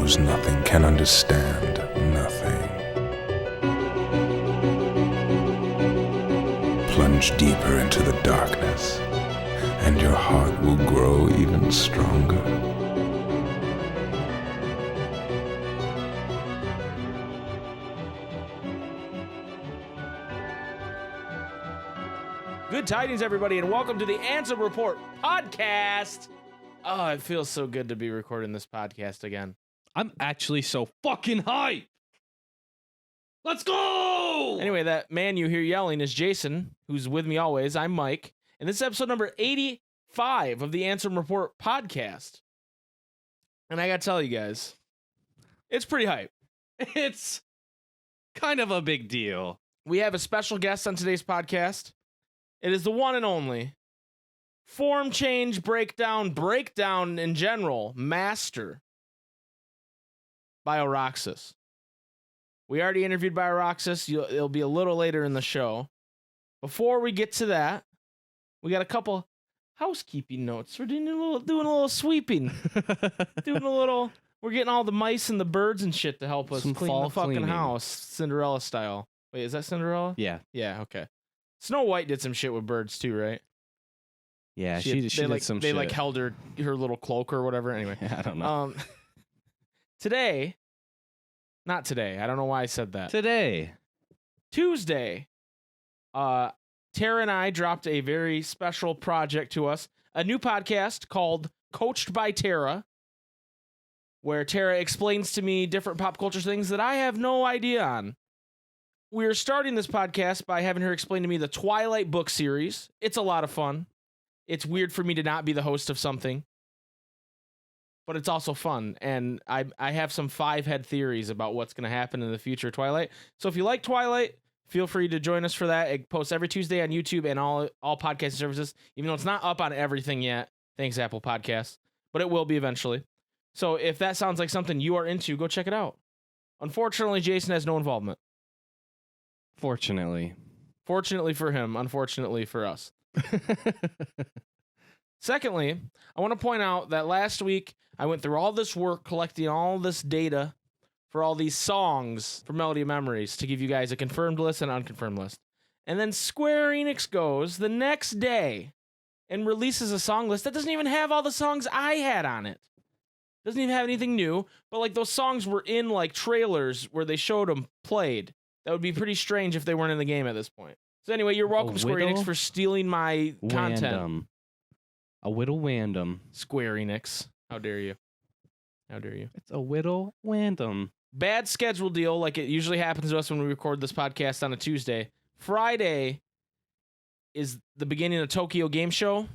knows nothing, can understand nothing. Plunge deeper into the darkness, and your heart will grow even stronger. Good tidings, everybody, and welcome to the Ansem Report podcast. Oh, it feels so good to be recording this podcast again. I'm actually so fucking hyped. Let's go! Anyway, that man you hear yelling is Jason, who's with me always. I'm Mike, and this is episode number 85 of the Ansem Report podcast. And I gotta tell you guys, it's pretty hype. It's kind of a big deal. We have a special guest on today's podcast. It is the one and only form change breakdown in general master, Bio-Roxas. We already interviewed Bio-Roxas. It'll be a little later in the show. Before we get to that, we got a couple housekeeping notes. We're doing a little sweeping. We're getting all the mice and the birds and shit to help us Some clean fall the fucking cleaning. house, Cinderella style. Wait, is that Cinderella? Yeah. Yeah, okay. Snow White did some shit with birds too, right? Yeah, she did some shit. They like held her little cloak or whatever. Anyway, I don't know. Not today. I don't know why I said that. Today. Tuesday, Tara and I dropped a very special project to us, a new podcast called Coached by Tara, where Tara explains to me different pop culture things that I have no idea on. We're starting this podcast by having her explain to me the Twilight book series. It's a lot of fun. It's weird for me to not be the host of something, but it's also fun. And I have some 5-head theories about what's going to happen in the future of Twilight. So if you like Twilight, feel free to join us for that. It posts every Tuesday on YouTube and all podcasting services, even though it's not up on everything yet. Thanks, Apple Podcasts. But it will be eventually. So if that sounds like something you are into, go check it out. Unfortunately, Jason has no involvement. Fortunately for him, unfortunately for us. Secondly, I want to point out that last week I went through all this work collecting all this data for all these songs for Melody of Memories to give you guys a confirmed list and unconfirmed list. And then Square Enix goes the next day and releases a song list that doesn't even have all the songs I had on it. Doesn't even have anything new, but like those songs were in like trailers where they showed them played. That would be pretty strange if they weren't in the game at this point. So anyway, you're welcome, Square Enix, for stealing my content. A whittle random. Square Enix. How dare you? How dare you? It's a whittle random. Bad schedule deal like it usually happens to us when we record this podcast on a Tuesday. Friday is the beginning of Tokyo Game Show,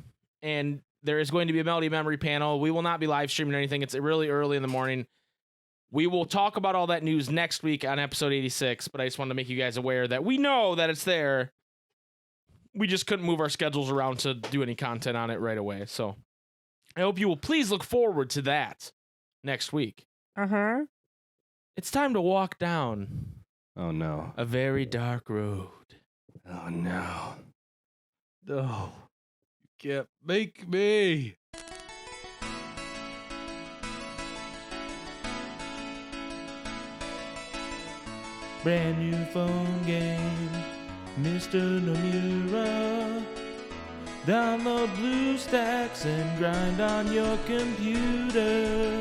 and there is going to be a Melody Memory panel. We will not be live streaming or anything. It's really early in the morning. We will talk about all that news next week on episode 86, but I just wanted to make you guys aware that we know that it's there. We just couldn't move our schedules around to do any content on it right away. So I hope you will please look forward to that next week. Uh-huh. It's time to walk down Oh, no. a very dark road. Oh, no. No. You can't make me. Brand new phone game, Mr. Nomura. Download BlueStacks and grind on your computer.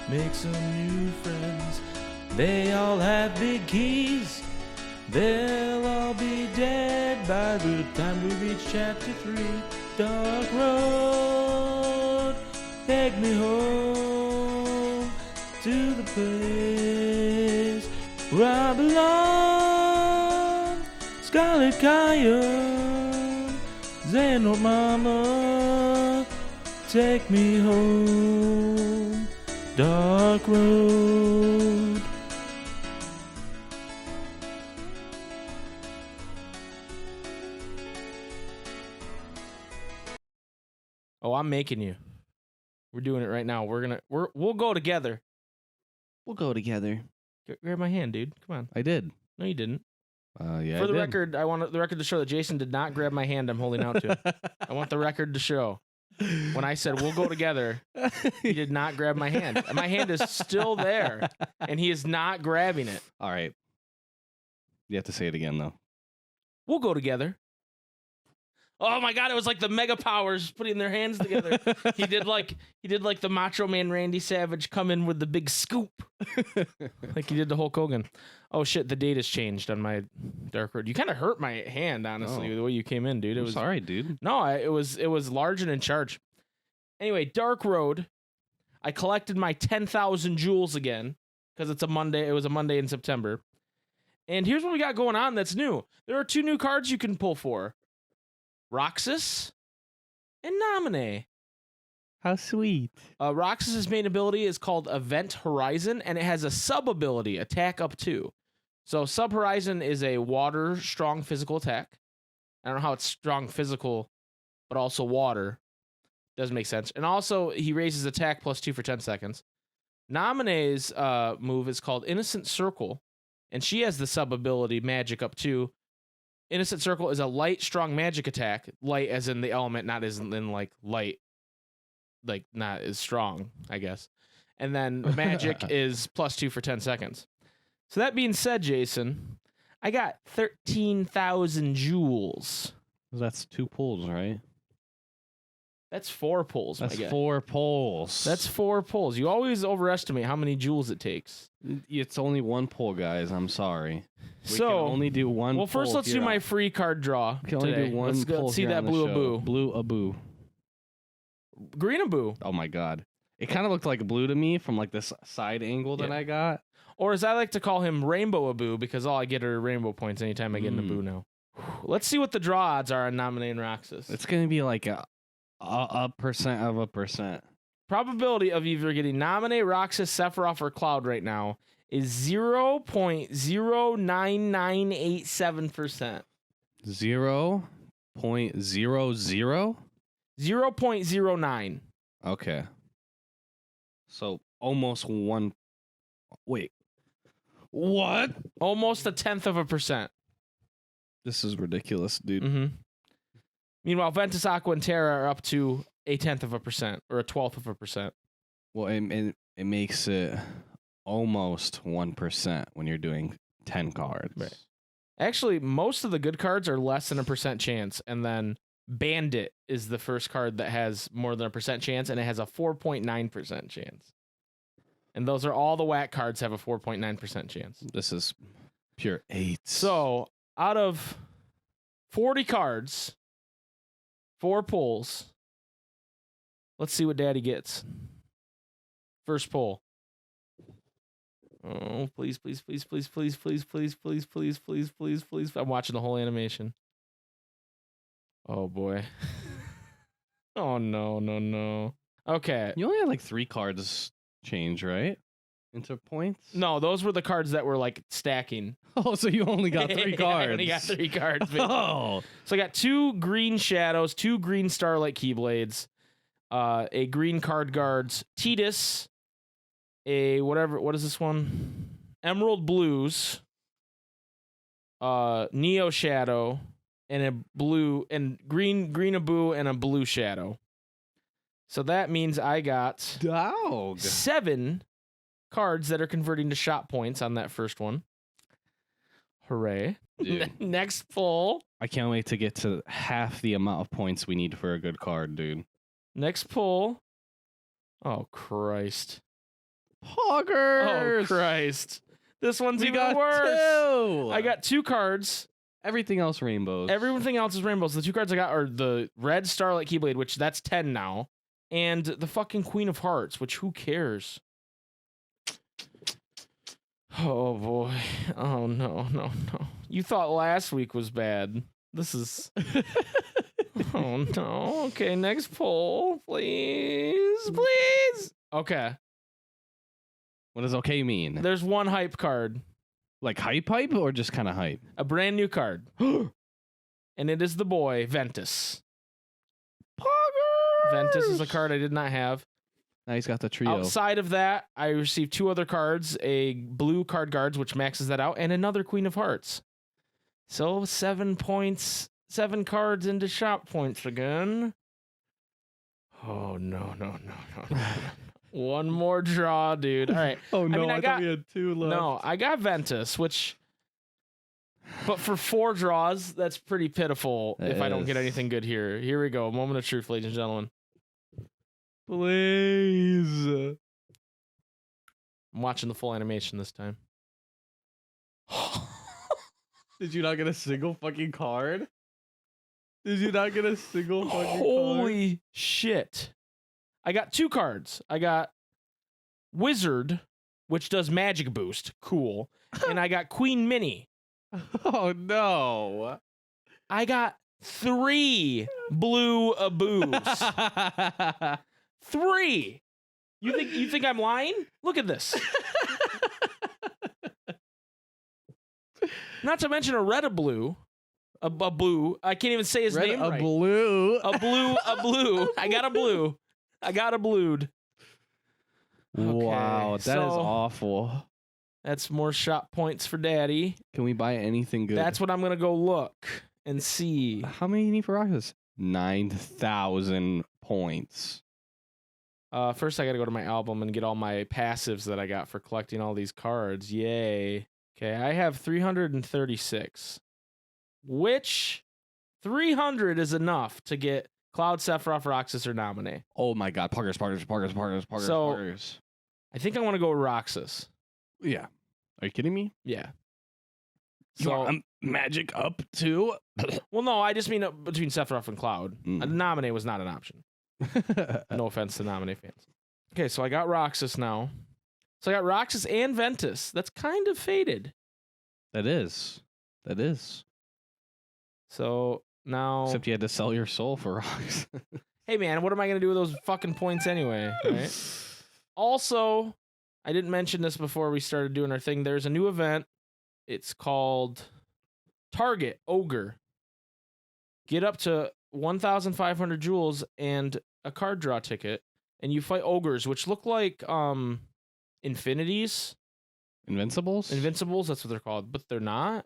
Make some new friends. They all have big keys. They'll all be dead by the time we reach chapter 3. Dark road, take me home to the place where I belong. Scarlet Coyote, Xeno Mama, take me home. Dark road. Oh, I'm making you. We're doing it right now. We'll go together. We'll go together. Grab my hand, dude. Come on. I did. No, you didn't. Yeah. For the record, I want the record to show that Jason did not grab my hand I'm holding out to. I want the record to show. when I said we'll go together, he did not grab my hand. And my hand is still there, and he is not grabbing it. All right. You have to say it again, though. We'll go together. Oh my God! It was like the Mega Powers putting their hands together. He did like the Macho Man Randy Savage come in with the big scoop, like he did to Hulk Hogan. Oh shit! The date has changed on my Dark Road. You kind of hurt my hand, honestly, the way you came in, dude. It was sorry, dude. No, it was large and in charge. Anyway, Dark Road. I collected my 10,000 jewels again because it's a Monday. It was a Monday in September, and here's what we got going on that's new. There are 2 new cards you can pull for. Roxas and Nominee. How sweet. Roxas's main ability is called Event Horizon, and it has a sub-ability, Attack Up 2. So Sub Horizon is a water strong physical attack. I don't know how it's strong physical, but also water. Doesn't make sense. And also, he raises attack +2 for 10 seconds. Nominee's move is called Innocent Circle, and she has the sub-ability Magic Up 2. Innocent Circle is a light, strong magic attack. Light as in the element, not as in like light, like not as strong, I guess. And then magic is +2 for 10 seconds. So that being said, Jason, I got 13,000 jewels. That's 2 pulls, right? That's 4 pulls. That's 4 pulls. That's 4 pulls. You always overestimate how many jewels it takes. It's only 1 pull, guys. I'm sorry. We So can only do 1 well, pull. first let's do my free card draw. We can only today. do 1 pull. Let's see that blue Abu. Blue Abu. Green Abu. Oh my God. It kind of looked like blue to me from like this side angle that I got. Or as I like to call him, Rainbow Abu, because all I get are rainbow points anytime I get an Abu now. Let's see what the draw odds are on Nominee and Roxas. It's going to be like a percent of a percent. Probability of either getting Nominee, Roxas, Sephiroth, or Cloud right now is 0.09987%. 0.00? 0.09. Okay. So almost 1. Wait. What? Almost 0.1%. This is ridiculous, dude. Mm-hmm. Meanwhile, Ventus, Aqua, and Terra are up to 0.1% or 0.1%. Well, it makes it almost 1% when you're doing 10 cards. Right. Actually, most of the good cards are less than 1% chance, and then Bandit is the first card that has more than 1% chance, and it has a 4.9% chance. And those are all the whack cards have a 4.9% chance. This is pure 8. So out of 40 cards, 4 pulls. Let's see what Daddy gets. First pull. Oh, please, please, please, please, please, please, please, please, please, please, please, please. I'm watching the whole animation. Oh boy. Oh no, no, no. Okay. You only had like 3 cards change, right? Into points? No, those were the cards that were like stacking. Oh, so you only got 3 cards. I only got 3 cards. Baby. Oh. So I got 2 green shadows, 2 green starlight keyblades, a green card guards, Tidus, a whatever, what is this one? Emerald blues, Neo shadow, and a blue and green Abu and a blue shadow. So that means I got Dog. 7 cards that are converting to shot points on that first one. Hooray. Dude. Next pull. I can't wait to get to half the amount of points we need for a good card, dude. Next pull. Oh, Christ. Poggers! Oh, Christ. This one's We even got worse. 2. I got 2 cards. Everything else rainbows. Everything else is rainbows. The 2 cards I got are the red Starlight Keyblade, which that's 10 now, and the fucking Queen of Hearts, which who cares? Oh, boy. Oh, no, no, no. You thought last week was bad. This is... Oh, no. Okay, next pull. Please. Please. Okay. What does okay mean? There's 1 hype card. Like hype or just kind of hype? A brand new card. And it is the boy, Ventus. Poggers! Ventus is a card I did not have. Now he's got the trio. Outside of that, I received 2 other cards, a blue card guards, which maxes that out, and another Queen of Hearts. So 7 points, 7 cards into shop points again. Oh, no. One more draw, dude. All right. Oh no, mean, I thought got- we had 2 left. No, I got Ventus, which... But for 4 draws, that's pretty pitiful if I don't get anything good here. Here we go. Moment of truth, ladies and gentlemen. Please. I'm watching the full animation this time. Did you not get a single fucking card? Did you not get a single fucking card? Holy shit. I got 2 cards. I got Wizard, which does magic boost. Cool. And I got Queen Minnie. Oh no. I got 3 blue aboos. 3. You think I'm lying? Look at this. Not to mention a red a blue. A blue. I can't even say his Red name a right. blue. A blue. I got a blue. I got a blued. Wow, Okay, that is so- awful. That's more shot points for Daddy. Can we buy anything good? That's what I'm gonna go look and see. How many you need for Roxas? 9,000 points. First I gotta go to my album and get all my passives that I got for collecting all these cards. Yay. Okay, I have 336. Which 300 is enough to get Cloud, Sephiroth, Roxas, or Nominee. Oh my god, Parkers. So- I think I want to go with Roxas. Yeah. Are you kidding me? Yeah. You So, want magic up too? well, no, I just mean between Sephiroth and Cloud. Mm. A Nominee was not an option. No offense to Nominee fans. Okay, so I got Roxas now. So I got Roxas and Ventus. That's kind of faded. That is. So now, Except you had to sell your soul for rocks. hey man, what am I gonna do with those fucking points anyway? Right? Also, I didn't mention this before we started doing our thing. There's a new event. It's called Target Ogre. Get up to 1,500 jewels and a card draw ticket, and you fight ogres, which look like infinities. Invincibles? Invincibles, that's what they're called, but they're not.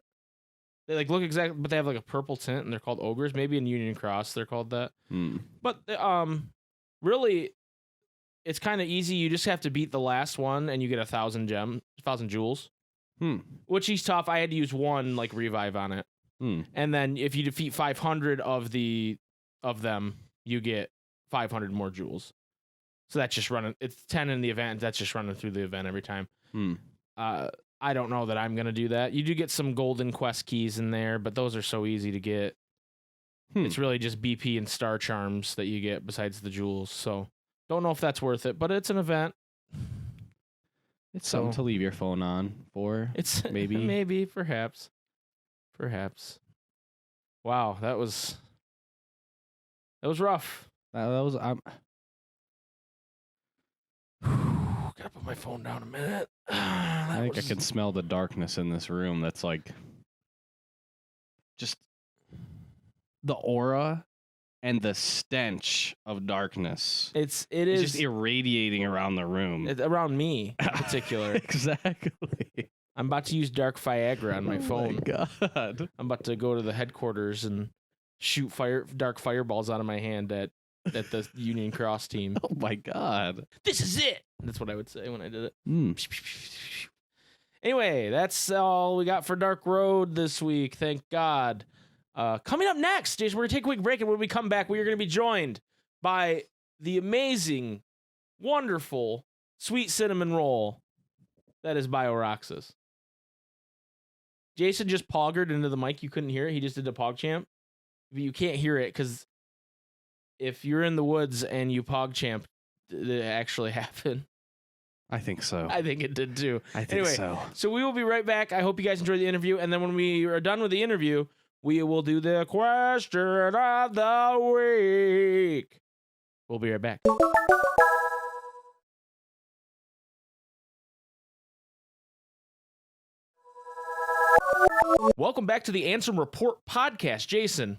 They like look exactly, but they have like a purple tint, and they're called ogres. Maybe in Union Cross they're called that. Hmm. But really, it's kind of easy. You just have to beat the last one, and you get 1,000 jewels. Which is tough. I had to use 1 like revive on it, and then if you defeat 500 of them, you get 500 more jewels. So that's just running. It's 10 in the event. That's just running through the event every time. I don't know that I'm gonna do that. You do get some golden quest keys in there, but those are so easy to get. It's really just BP and star charms that you get besides the jewels. So don't know if that's worth it, but it's an event. It's something to leave your phone on for. It's maybe. perhaps. Wow, that was rough. That was. Gotta put my phone down a minute. I think I can smell the darkness in this room. That's like just the aura and the stench of darkness. It It's is just irradiating around the room. around me in particular. Exactly. I'm about to use dark Viagra on my phone. Oh my god. I'm about to go to the headquarters and shoot dark fireballs out of my hand at the Union Cross team. Oh my god. This is it. That's what I would say when I did it. Mm. Anyway, that's all we got for Dark Road this week. Thank God. Coming up next, Jason, we're going to take a quick break, and when we come back, we are going to be joined by the amazing, wonderful, sweet cinnamon roll that is Bio-Roxas. Jason just poggered into the mic. You couldn't hear it. He just did the PogChamp. But you can't hear it because if you're in the woods and you PogChamp, did it actually happen? I think so. I think it did too. I think Anyway, so. So we will be right back. I hope you guys enjoyed the interview. And then when we are done with the interview, we will do the question of the week. We'll be right back. Welcome back to the Ansem Report podcast. Jason,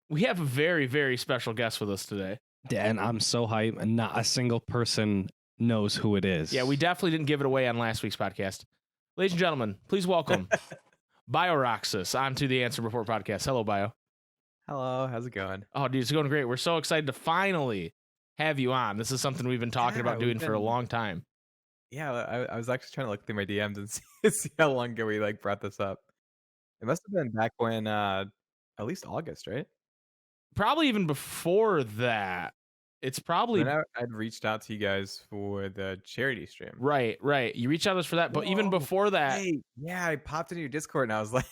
we have a very, very special guest with us today. Dan, I'm so hyped, and not a single person knows who it is. Yeah, we definitely didn't give it away on last week's podcast. Ladies and gentlemen, please welcome Bio-Roxas onto the Ansem Report podcast. Hello, Bio. Hello, how's it going? Oh, dude, it's going great. We're so excited to finally have you on. This is something we've been talking about doing for a long time. Yeah, I was actually trying to look through my DMs and see how long ago we like brought this up. It must have been back when at least August, right? Probably even before that. It's probably Then I'd reached out to you guys for the charity stream. right. You reached out to us for that, but even Whoa, before that, hey, yeah, I popped into your Discord and I was like,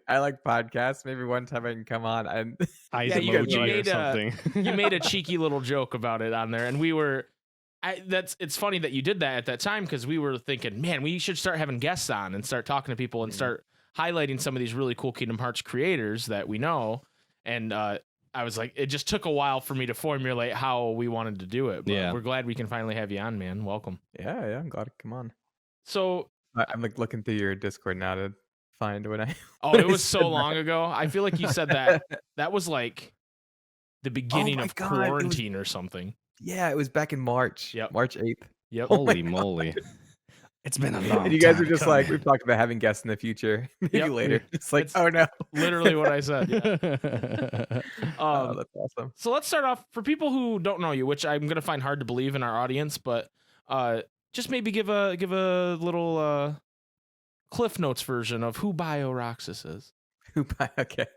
I like podcasts. Maybe one time I can come on. And Eyes you emoji or made something. you made a cheeky little joke about it on there, and we were. It's funny that you did that at that time because we were thinking, man, we should start having guests on and start talking to people and start highlighting some of these really cool Kingdom Hearts creators that we know. And I was like, it just took a while for me to formulate how we wanted to do it. But we're glad we can finally have you on, man. Welcome. Yeah, I'm glad to come on. So I'm like looking through your Discord now to find when I. oh, it was so long ago. I feel like you said that was like the beginning of quarantine or something. Yeah, it was back in March. Yep. March 8th. Yep. Holy moly. It's been a long time. And you guys were just like, we've talked about having guests in the future. Maybe later. It's like, oh no. Literally what I said. Yeah. Oh, that's awesome. So let's start off for people who don't know you, which I'm going to find hard to believe in our audience, but just maybe give a little Cliff Notes version of who Bio-Roxas is. Okay.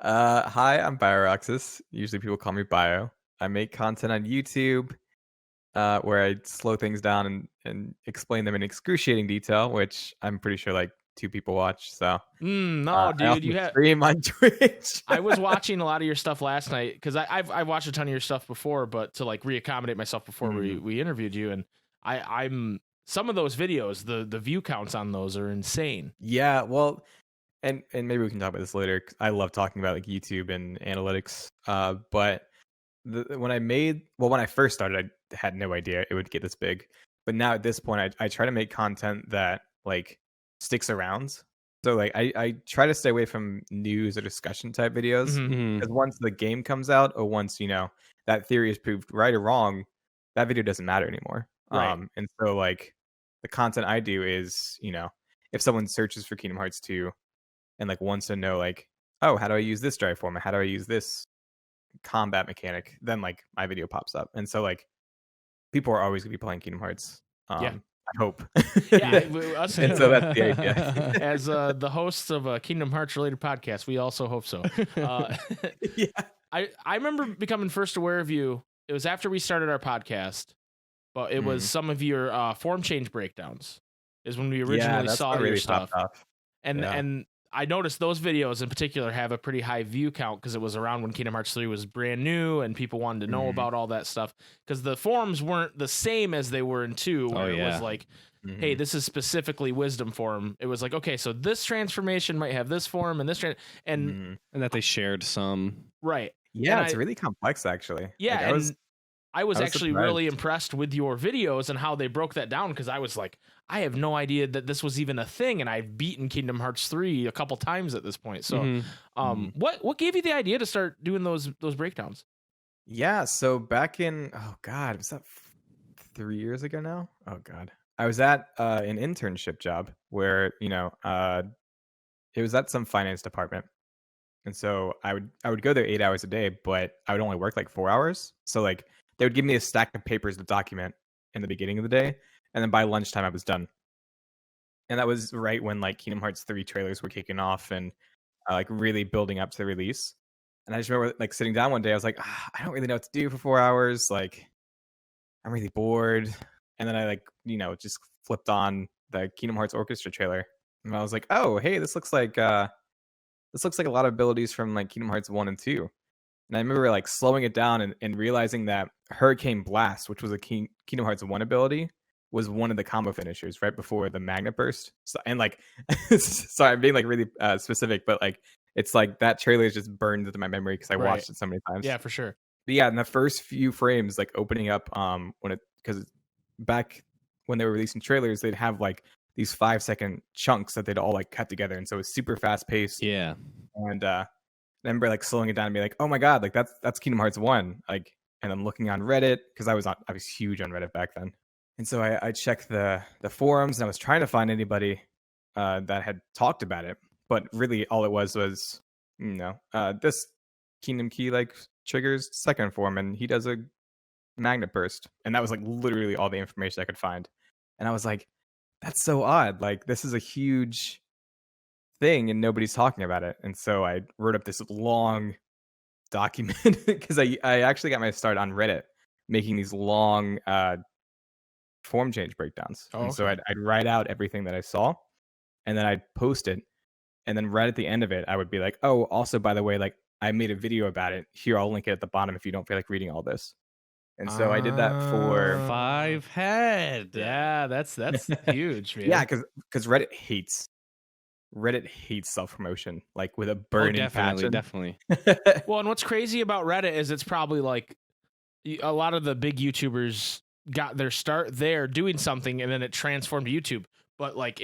Hi, I'm Bio-Roxas. Usually people call me Bio. I make content on YouTube where I slow things down and explain them in excruciating detail, which I'm pretty sure like 2 people watch. So no, dude, you have stream on Twitch. I was watching a lot of your stuff last night because I've watched a ton of your stuff before, but to like reaccommodate myself before we interviewed you, and I'm some of those videos, the view counts on those are insane. Yeah, well, and maybe we can talk about this later. 'Cause I love talking about like YouTube and analytics. But when I first started, I had no idea it would get this big. But now at this point, I try to make content that like sticks around. So like I try to stay away from news or discussion type videos because once the game comes out or once that theory is proved right or wrong, that video doesn't matter anymore. Right. And so like the content I do is if someone searches for Kingdom Hearts 2 and like wants to know like, oh, how do I use this drive format? How do I use this combat mechanic? Then like my video pops up, and so like people are always gonna be playing Kingdom Hearts. I hope. Us, and so that's the idea. As the hosts of a Kingdom Hearts related podcast, we also hope so. Yeah, I remember becoming first aware of you. It was after we started our podcast, but it was some of your form change breakdowns is when we originally saw your stuff. And I noticed those videos in particular have a pretty high view count because it was around when Kingdom Hearts 3 was brand new and people wanted to know about all that stuff because the forms weren't the same as they were in 2 where it was like, hey, this is specifically wisdom form. It was like, okay, so this transformation might have this form and this and that they shared some. Right. Yeah, it's really complex actually. Yeah, like, I was actually surprised. really impressed with your videos and how they broke that down because I was like, I have no idea that this was even a thing, and I've beaten Kingdom Hearts 3 a couple times at this point. So, what gave you the idea to start doing those breakdowns? Yeah, so back in was that 3 years ago now? Oh god, I was at an internship job where it was at some finance department, and so I would go there 8 hours a day, but I would only work like 4 hours. So like they would give me a stack of papers to document in the beginning of the day, and then by lunchtime I was done. And that was right when like Kingdom Hearts 3 trailers were kicking off and like really building up to the release. And I just remember like sitting down one day, I was like, I don't really know what to do for 4 hours. Like I'm really bored. And then I like just flipped on the Kingdom Hearts Orchestra trailer, and I was like, oh hey, this looks like a lot of abilities from like Kingdom Hearts 1 and 2. And I remember like slowing it down and realizing that Hurricane Blast, which was a Kingdom Hearts 1 ability, was one of the combo finishers right before the Magnet Burst. So, and like, sorry, I'm being like really specific, but like, it's like that trailer is just burned into my memory because I watched it so many times. Yeah, for sure. But yeah, in the first few frames, like opening up because back when they were releasing trailers, they'd have like these 5-second chunks that they'd all like cut together. And so it was super fast paced. Yeah. And I remember like slowing it down and be like, oh my god, like that's Kingdom Hearts 1. Like, and I'm looking on Reddit because I was huge on Reddit back then. And so I checked the forums and I was trying to find anybody that had talked about it, but really all it was this Kingdom Key like triggers second form, and he does a magnet burst, and that was like literally all the information I could find. And I was like, that's so odd. Like this is a huge thing, and nobody's talking about it. And so I wrote up this long document because I actually got my start on Reddit making these long form change breakdowns. Oh, and so okay. I'd write out everything that I saw, and then I'd post it. And then right at the end of it, I would be like, oh, also, by the way, like I made a video about it. Here, I'll link it at the bottom if you don't feel like reading all this. And so I did that for 5 head. Yeah, that's huge, man. yeah, because Reddit hates self promotion like with a burning passion. Definitely. Well, and what's crazy about Reddit is it's probably like a lot of the big YouTubers got their start there doing something, and then it transformed to YouTube. But like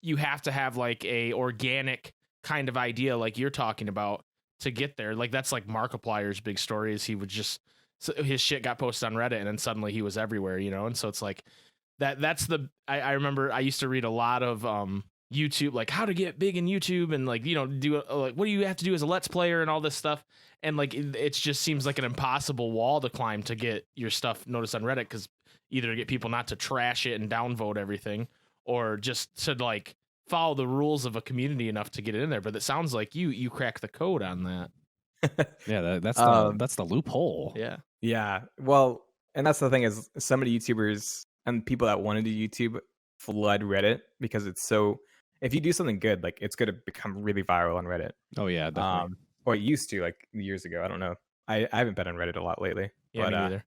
you have to have like a organic kind of idea like you're talking about to get there. Like that's like Markiplier's big story is he would just his shit got posted on Reddit and then suddenly he was everywhere, you know? And so it's like that's I remember I used to read a lot of YouTube, like how to get big in YouTube and like, you know, do like what do you have to do as a Let's Player and all this stuff. And like it just seems like an impossible wall to climb to get your stuff noticed on Reddit, because either to get people not to trash it and downvote everything, or just to like follow the rules of a community enough to get it in there. But it sounds like you crack the code on that. Yeah, that's the loophole. Yeah. Yeah. Well, and that's the thing is some of the YouTubers and people that want to do YouTube flood Reddit because it's so, if you do something good, like it's going to become really viral on Reddit. Oh yeah, definitely. Or it used to, like years ago. I don't know. I haven't been on Reddit a lot lately. Yeah, but, me neither.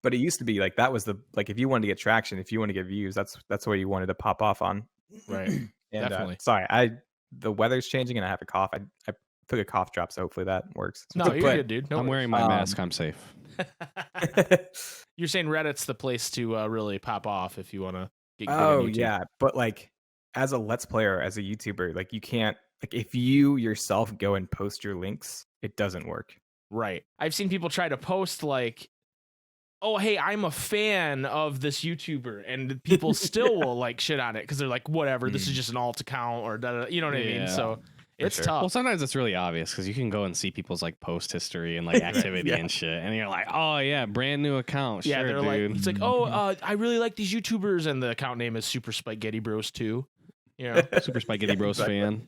but it used to be like that was the, like if you wanted to get traction, if you want to get views, that's where you wanted to pop off on. Right. And, Definitely. sorry, the weather's changing and I have a cough. I took a cough drop, so hopefully that works. No, you're But- good, dude. No I'm worries. wearing my mask. I'm safe. You're saying Reddit's the place to really pop off if you want to get big on Oh YouTube. yeah, but like as a Let's Player, as a YouTuber, like you can't, like if you yourself go and post your links, it doesn't work. Right. I've seen people try to post like, oh, hey, I'm a fan of this YouTuber, and people still will like shit on it because they're like, whatever, this is just an alt account or da-da-da, you know what I mean? Yeah. So it's sure. tough. Well, sometimes it's really obvious because you can go and see people's like post history and like activity Yeah. and shit, and you're like, oh yeah, brand new account. Yeah, sure, they're dude. like, it's like, oh, I really like these YouTubers, and the account name is Super SpikeGhetti Bros 2. You know, Super SpikeGhetti Bros exactly. fan.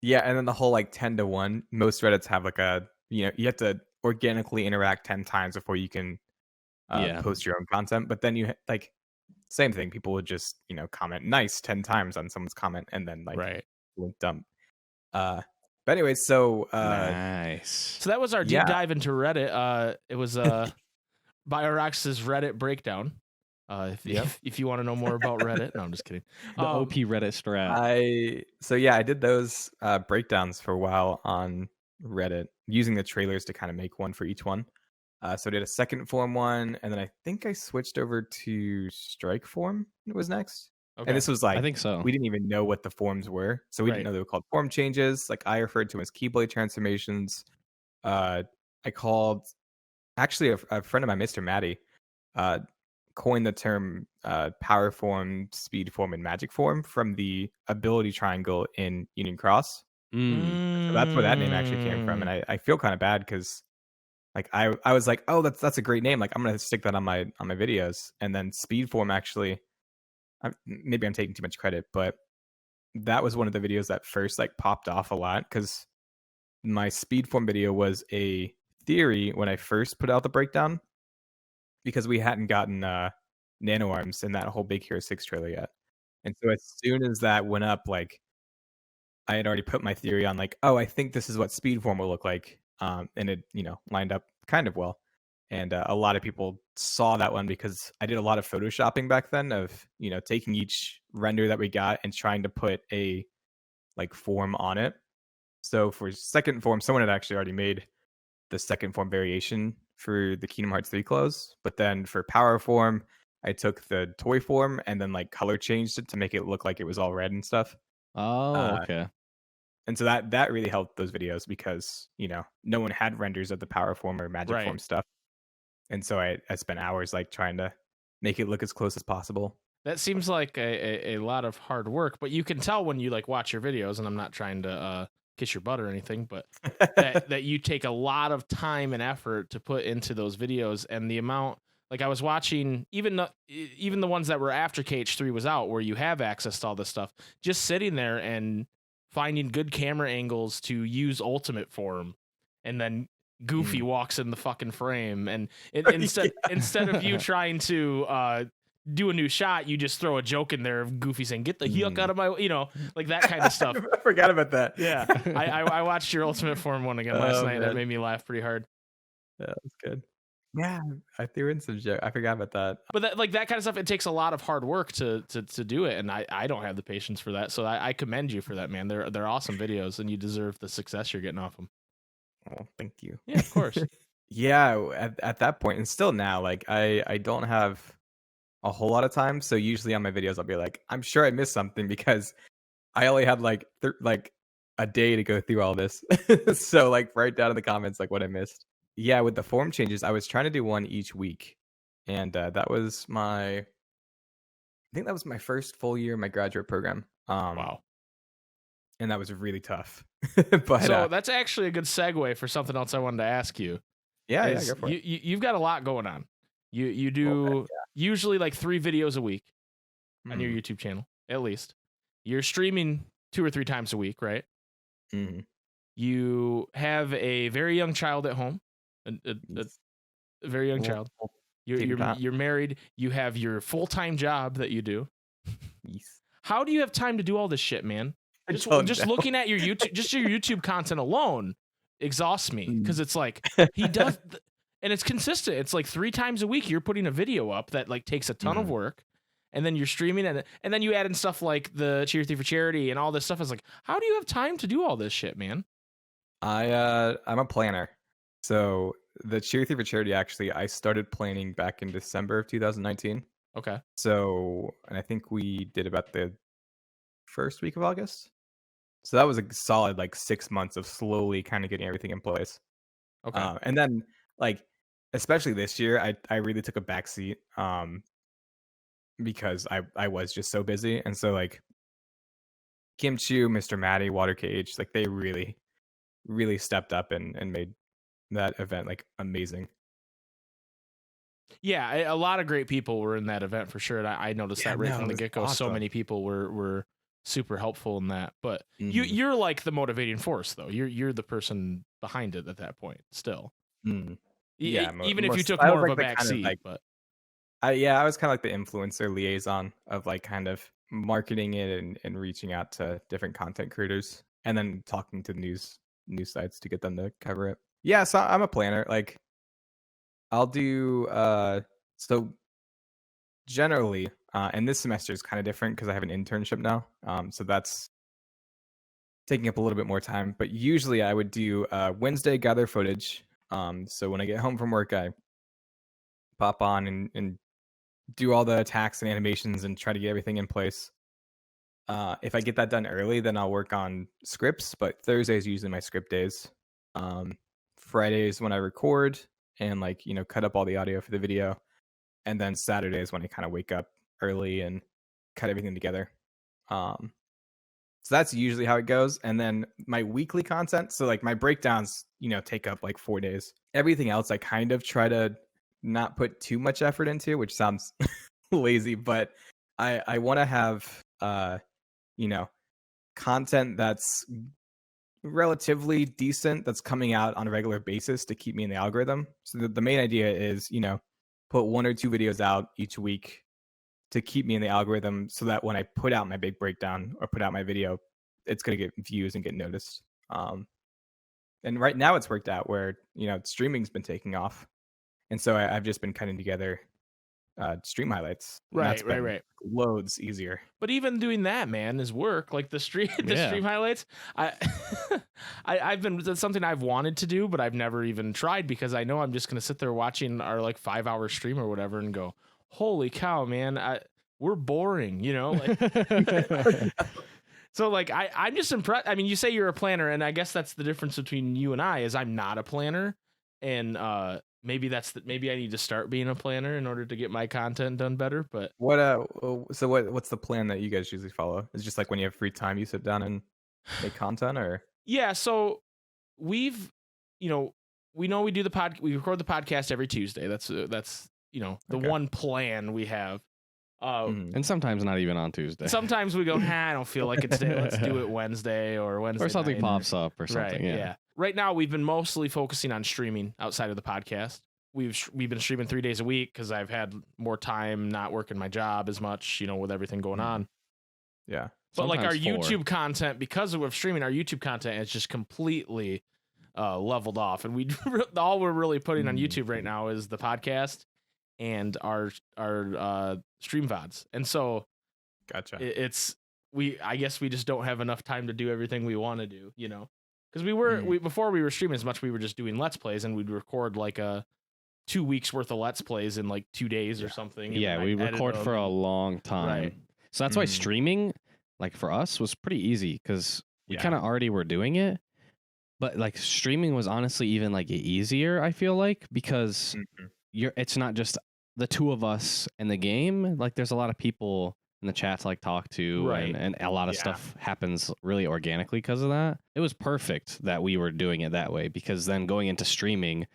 Yeah, and then the whole like 10-to-1. Most Reddits have like a, you know, you have to organically interact 10 times before you can Yeah. post your own content. But then you like same thing. People would just, you know, comment nice 10 times on someone's comment and then like right. link dump. But anyways, so Nice. So that was our deep Yeah. dive into Reddit. It was Bio-Roxas Reddit breakdown. If you want to know more about Reddit, no, I'm just kidding. The OP Reddit strat. I did those breakdowns for a while on Reddit using the trailers to kind of make one for each one. So I did a second form one, and then I think I switched over to strike form. It was next. Okay. And this was like, I think so. we didn't even know what the forms were. So we Right. didn't know they were called form changes. Like I referred to them as Keyblade transformations. I called, actually a friend of mine, Mr. Maddie, coined the term power form, speed form, and magic form from the ability triangle in Union Cross. So that's where that name actually came from. And I feel kind of bad because like I was like, oh, that's a great name. Like I'm gonna stick that on my videos. And then speed form actually, maybe I'm taking too much credit, but that was one of the videos that first like popped off a lot because my speed form video was a theory when I first put out the breakdown because we hadn't gotten nano arms in that whole Big Hero 6 trailer yet. And so as soon as that went up, like I had already put my theory on like, oh, I think this is what speed form will look like. And it, you know, lined up kind of well. And a lot of people saw that one because I did a lot of photoshopping back then of, you know, taking each render that we got and trying to put a like form on it. So for second form, someone had actually already made the second form variation for the Kingdom Hearts 3 clothes. But then for power form, I took the toy form and then like color changed it to make it look like it was all red and stuff. Oh, okay. And so that really helped those videos because, you know, no one had renders of the power form or magic Right. form stuff. And so I spent hours like trying to make it look as close as possible. That seems like a lot of hard work, but you can tell when you like watch your videos, and I'm not trying to kiss your butt or anything, but that you take a lot of time and effort to put into those videos, and the amount, like I was watching even the ones that were after KH3 was out, where you have access to all this stuff, just sitting there and finding good camera angles to use Ultimate form, and then Goofy walks in the fucking frame, and instead of you trying to do a new shot, you just throw a joke in there of Goofy saying, "Get the yuck out of my," like that kind of stuff. I forgot about that. Yeah, I watched your Ultimate Form one again last night. Man. That made me laugh pretty hard. Yeah, that's good. Yeah, I threw in some joke. I forgot about that. But that kind of stuff, it takes a lot of hard work to do it, and I don't have the patience for that. So I commend you for that, man. They're awesome videos, and you deserve the success you're getting off them. Oh, thank you. Yeah, of course. Yeah, at that point, and still now, like I don't have a whole lot of time. So usually on my videos, I'll be like, I'm sure I missed something because I only had like a day to go through all this. So like write down in the comments like what I missed. Yeah, with the form changes, I was trying to do one each week, and that was I think that was my first full year in my graduate program. Wow. And that was really tough. But so that's actually a good segue for something else I wanted to ask you. Yeah, go for it. You've got a lot going on. You do usually like 3 videos a week on your YouTube channel, at least. You're streaming 2 or 3 times a week, right? Mm-hmm. You have a very young child at home, a very young child. You're married. You have your full-time job that you do. Yes. How do you have time to do all this shit, man? Just looking at your YouTube, just your YouTube content alone exhausts me, because it's like he does. And it's consistent. It's like 3 times a week you're putting a video up that like takes a ton of work, and then you're streaming it, and then you add in stuff like the Cheer 3 for charity and all this stuff. It's like, how do you have time to do all this shit, man? I'm a planner. So the Cheer 3 for charity, actually, I started planning back in December of 2019. Okay. So, and I think we did about the first week of August. So that was a solid like 6 months of slowly kind of getting everything in place. Okay. And then like, especially this year, I really took a backseat because I was just so busy. And so like Kim Chu, Mr. Matty, Water Cage, like they really, really stepped up and made that event like amazing. Yeah, a lot of great people were in that event for sure. And I noticed that right from the get-go. Awesome. So many people were super helpful in that. But you're like the motivating force, though. You're the person behind it at that point still. Yeah, even if you took more of a back seat. But I was kind of like the influencer liaison of like kind of marketing it and reaching out to different content creators, and then talking to news sites to get them to cover it. Yeah, so I'm a planner. Like I'll do so generally, and this semester is kind of different because I have an internship now. So that's taking up a little bit more time. But usually I would do Wednesday gather footage. So when I get home from work, I pop on and do all the attacks and animations and try to get everything in place. If I get that done early, then I'll work on scripts, but Thursday is usually my script days. Fridays when I record and like, cut up all the audio for the video. And then Saturdays when I kind of wake up early and cut everything together. So that's usually how it goes. And then my weekly content, so like my breakdowns, take up like 4 days. Everything else I kind of try to not put too much effort into, which sounds lazy, but I want to have content that's relatively decent, that's coming out on a regular basis to keep me in the algorithm. So the main idea is, put 1 or 2 videos out each week to keep me in the algorithm, so that when I put out my big breakdown or put out my video, it's going to get views and get noticed. And right now it's worked out where, streaming's been taking off. And so I've just been cutting together stream highlights. Right. Loads easier. But even doing that, man, is work. Like the stream highlights. That's something I've wanted to do, but I've never even tried, because I know I'm just going to sit there watching our like 5-hour stream or whatever and go, holy cow, man, we're boring, So like I'm just impressed. I mean, you say you're a planner, and I guess that's the difference between you and I, is I'm not a planner, and maybe maybe I need to start being a planner in order to get my content done better. But what's the plan that you guys usually follow? Is it just like when you have free time you sit down and make content, or? Yeah, so we've, you know we do we record the podcast every Tuesday. That's the Okay. one plan we have. Mhm. And sometimes not even on Tuesday. Sometimes we go, I don't feel like it today. Let's do it Wednesday or Wednesday Or something night. pops up or something. Right, Yeah. Right now, we've been mostly focusing on streaming outside of the podcast. We've been streaming 3 days a week because I've had more time not working my job as much, with everything going on. Yeah. But like our Sometimes 4. YouTube content, because we're streaming, our YouTube content is just completely leveled off, and all we're really putting on YouTube right now is the podcast and our stream VODs, and so Gotcha. I guess we just don't have enough time to do everything we want to do, because before we were streaming as much, we were just doing Let's Plays, and we'd record like 2 weeks worth of Let's Plays in like 2 days or something. Yeah, we record for a long time. Right. So that's why streaming, like for us, was pretty easy because we kind of already were doing it. But like streaming was honestly even like easier, I feel like, because it's not just the two of us in the game. Like there's a lot of people in the chat to like talk to, Right. and a lot of stuff happens really organically because of that. It was perfect that we were doing it that way, because then going into streaming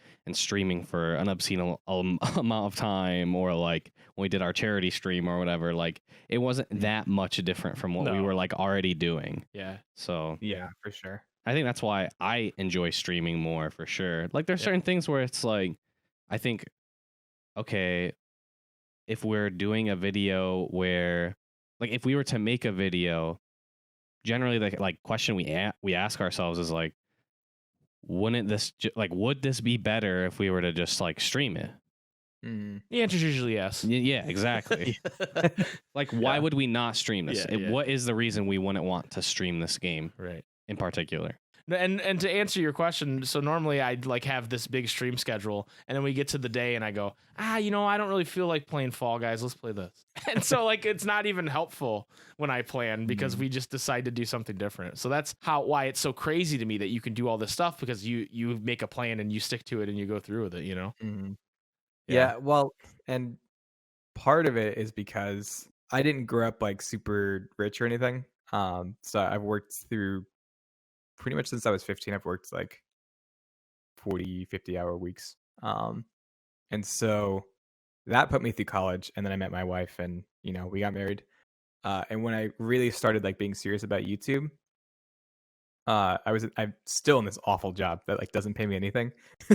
for an obscene amount of time, or like when we did our charity stream or whatever, like it wasn't that much different from what we were like already doing. Yeah. So Yeah, for sure. I think that's why I enjoy streaming more, for sure. Like there's certain things where it's like, I think, okay, if we're doing a video where, like, if we were to make a video, generally the like question we ask ourselves is like, would this be better if we were to just like stream it? The answer is usually yes. Yeah, exactly. Like, why would we not stream this? Yeah, What is the reason we wouldn't want to stream this game Right. in particular? And to answer your question, so normally I'd like have this big stream schedule, and then we get to the day and I go, I don't really feel like playing Fall Guys. Let's play this. And so like it's not even helpful when I plan, because we just decide to do something different. So that's why it's so crazy to me that you can do all this stuff, because you make a plan and you stick to it and you go through with it, Yeah, well, and part of it is because I didn't grow up like super rich or anything. So I've worked through pretty much since I was 15. I've worked like 40, 50-hour weeks. And so that put me through college, and then I met my wife, and we got married. And when I really started like being serious about YouTube, I'm still in this awful job that like doesn't pay me anything.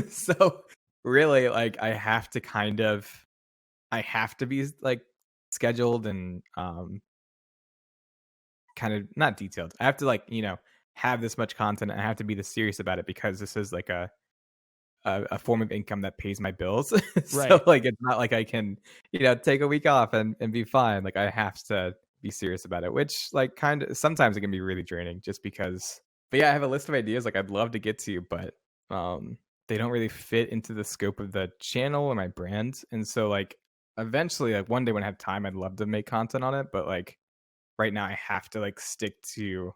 So really, like I have to be like scheduled and kind of not detailed. I have to like have this much content. I have to be this serious about it, because this is like a form of income that pays my bills. So Right. like it's not like I can take a week off and be fine. Like I have to be serious about it, which like kind of sometimes it can be really draining, just because. But yeah, I have a list of ideas like I'd love to get to, but they don't really fit into the scope of the channel or my brand. And so like eventually, like one day when I have time, I'd love to make content on it, but like right now I have to like stick to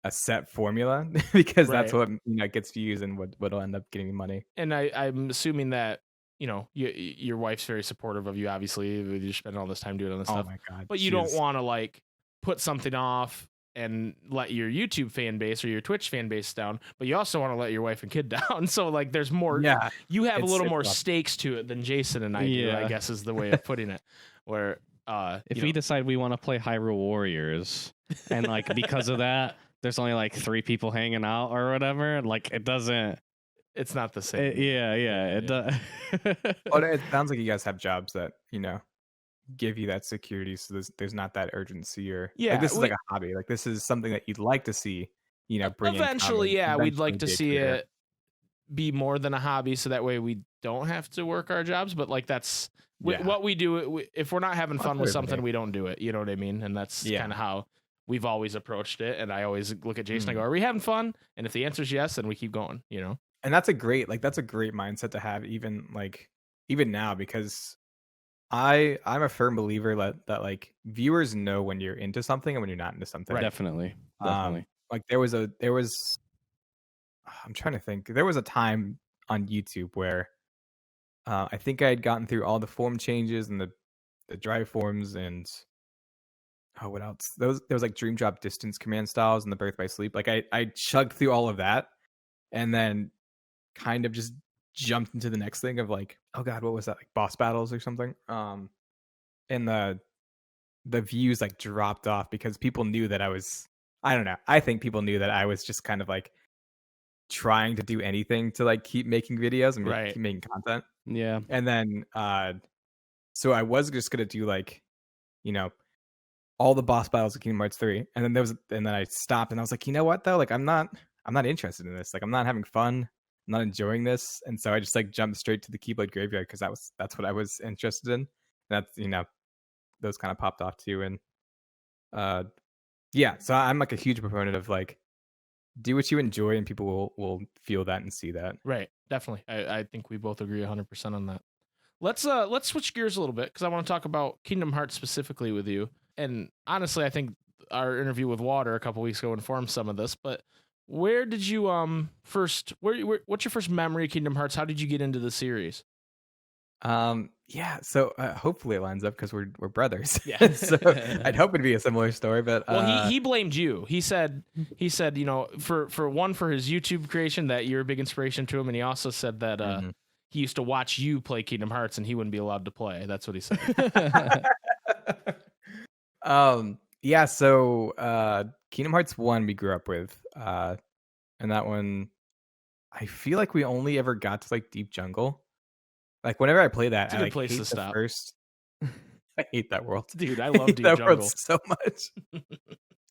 a set formula because that's what gets views and what'll end up getting me money. And I'm assuming that your wife's very supportive of you, obviously. You spend all this time doing all this stuff. Oh my god. But you don't want to like put something off and let your YouTube fan base or your Twitch fan base down, but you also want to let your wife and kid down. So like there's more, you have a little more stakes to it than Jason and I do, I guess is the way of putting it. Where if we decide we want to play Hyrule Warriors, and like because of that there's only like 3 people hanging out or whatever, like it's not the same. It does. But it sounds like you guys have jobs that give you that security, so there's not that urgency, or like this is like a hobby. Like this is something that you'd like to see, bring eventually, in we'd like to see it be more than a hobby, so that way we don't have to work our jobs. But like that's what we do. If we're not having fun with something, we don't do it. You know what I mean? And that's kind of how we've always approached it. And I always look at Jason and I go, "Are we having fun?" And if the answer is yes, then we keep going. And that's a great mindset to have, even now, because I'm a firm believer that like viewers know when you're into something and when you're not into something. Right. Definitely. Like there was I'm trying to think. There was a time on YouTube where I think I had gotten through all the form changes and the drive forms, and oh, what else? There was like Dream Drop Distance Command Styles and the Birth by Sleep. Like I chugged through all of that, and then kind of just jumped into the next thing of like, oh god, what was that? Like boss battles or something. And the views like dropped off because people knew that I don't know. I think people knew that I was just kind of like trying to do anything to like keep making videos and Right. keep making content. Yeah. And then so I was just gonna do like, all the boss battles of Kingdom Hearts 3. And then I stopped and I was like, you know what though? Like I'm not interested in this. Like I'm not having fun. I'm not enjoying this. And so I just like jumped straight to the Keyblade Graveyard because that's what I was interested in. And that's those kind of popped off too. And yeah, so I'm like a huge proponent of like do what you enjoy and people will feel that and see that. Right. Definitely. I think we both agree 100% on that. Let's switch gears a little bit because I want to talk about Kingdom Hearts specifically with you. And honestly, I think our interview with Water a couple weeks ago informed some of this. But where did you first? What's your first memory of Kingdom Hearts? How did you get into the series? Yeah, so hopefully it lines up because we're brothers. Yeah. So I'd hope it'd be a similar story, but Well, he blamed you. He said for his YouTube creation that you're a big inspiration to him, and he also said that he used to watch you play Kingdom Hearts and he wouldn't be allowed to play. That's what he said. Yeah, so Kingdom Hearts 1 we grew up with, and that one I feel like we only ever got to like Deep Jungle. Like whenever I play that, It's a I good like place hate to the stop. first. I hate that world, Dude, I I love hate Deep that Jungle. world so much.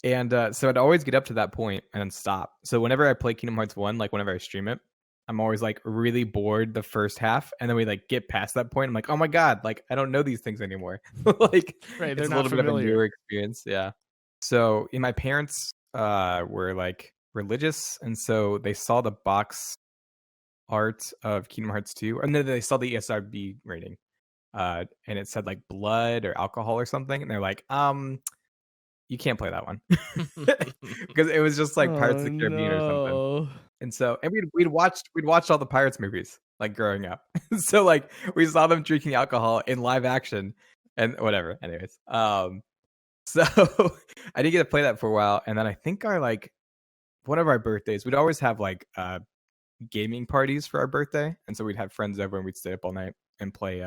And so I'd always get up to that point and then stop. So whenever I play Kingdom Hearts 1, like whenever I stream it, I'm always like really bored the first half, and then we like get past that point. I'm like, oh my god, like I don't know these things anymore. Like Right, they're it's a not little bit of a familiar. newer experience. Yeah. So my parents were like religious, and so they saw the box art of Kingdom Hearts 2, and then they saw the ESRB rating, and it said like blood or alcohol or something, and they're like, you can't play that one because it was just like Pirates of the Caribbean or something. And so, and we'd watched all the Pirates movies like growing up. So like we saw them drinking alcohol in live action and whatever. Anyways, so I didn't get to play that for a while, and then I think one of our birthdays, we'd always have like gaming parties for our birthday, and so we'd have friends over and we'd stay up all night and play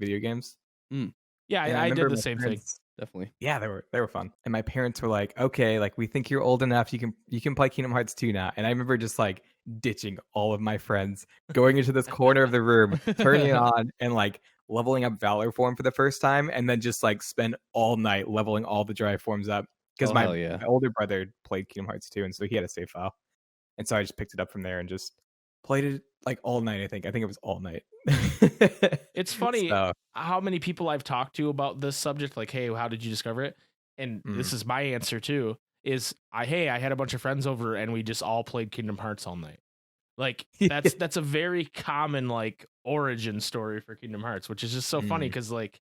video games. Yeah, And I did remember the my same thing. parents- Definitely. Yeah, they were fun. And my parents were like, "Okay, like we think you're old enough. You can play Kingdom Hearts 2 now." And I remember just like ditching all of my friends, going into this corner of the room, turning it on, and like leveling up Valor form for the first time, and then just like spend all night leveling all the dry forms up because Oh, my hell yeah. older brother played Kingdom Hearts 2, and so he had a save file, and so I just picked it up from there and just played it like all night. I think it was all night. It's funny So, how many people I've talked to about this subject, like, hey, how did you discover it? And this is my answer too, is I had a bunch of friends over and we just all played Kingdom Hearts all night. Like that's a very common like origin story for Kingdom Hearts, which is just so funny because like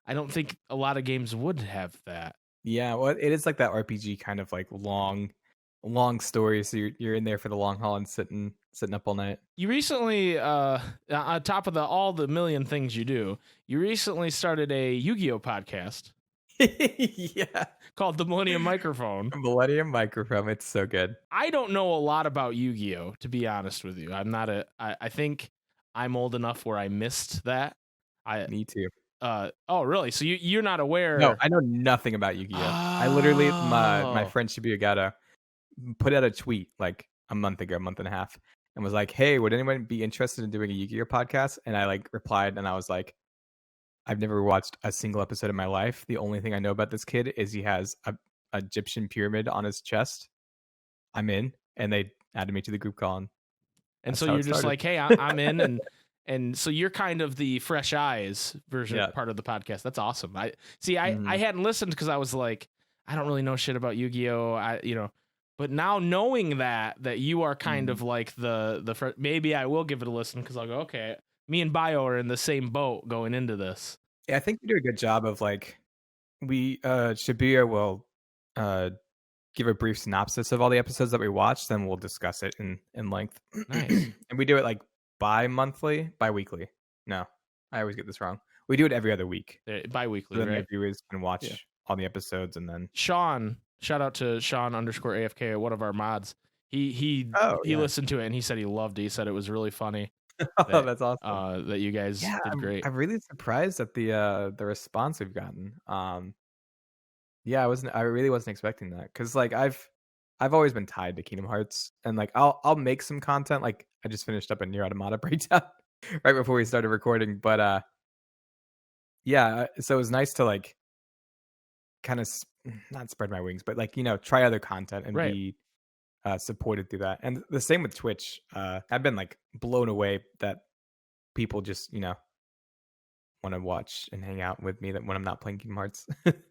I don't think a lot of games would have that. yeah, well, it is like that RPG kind of like long story. So you're in there for the long haul and sitting up all night. You recently, on top of all the million things you do, you recently started a Yu-Gi-Oh podcast Yeah, called The Millennium Microphone. Millennium Microphone. It's so good. I don't know a lot about Yu-Gi-Oh, to be honest with you. I think I'm old enough where I missed that. Me too. Oh really? So you're not aware? No, I know nothing about Yu-Gi-Oh. I literally my friend Shibuya put out a tweet like a month and a half, and was like, "Hey, would anyone be interested in doing a Yu-Gi-Oh podcast?" And I like replied, and I was like, "I've never watched a single episode in my life. The only thing I know about this kid is he has a Egyptian pyramid on his chest. I'm in." And they added me to the group call. And so you're just like, "Hey, I'm in," and so you're kind of the fresh eyes version part of the podcast. That's awesome. I hadn't listened because I was like, I don't really know shit about Yu-Gi-Oh. But now knowing that you are kind of like maybe I will give it a listen because I'll go, okay, me and Bio are in the same boat going into this. Yeah, I think we do a good job of like Shibuya will give a brief synopsis of all the episodes that we watched, then we'll discuss it in length. Nice. And we do it like bi-weekly. No, I always get this wrong. We do it every other week. Bi-weekly, So then right? my viewers can watch all the episodes, and then Sean, shout out to Sean _AFK, one of our mods. He yeah. listened to it and he said he loved it. He said it was really funny. Oh, that's awesome. That you guys Yeah, did great. I'm really surprised at the response we've gotten. Yeah, I really wasn't expecting that, because like I've always been tied to Kingdom Hearts, and like I'll make some content. Like I just finished up a Nier Automata breakdown right before we started recording, but yeah, so it was nice to like kind of not spread my wings, but like try other content and Right. be supported through that. And the same with Twitch. I've been like blown away that people just want to watch and hang out with me when I'm not playing Kingdom Hearts.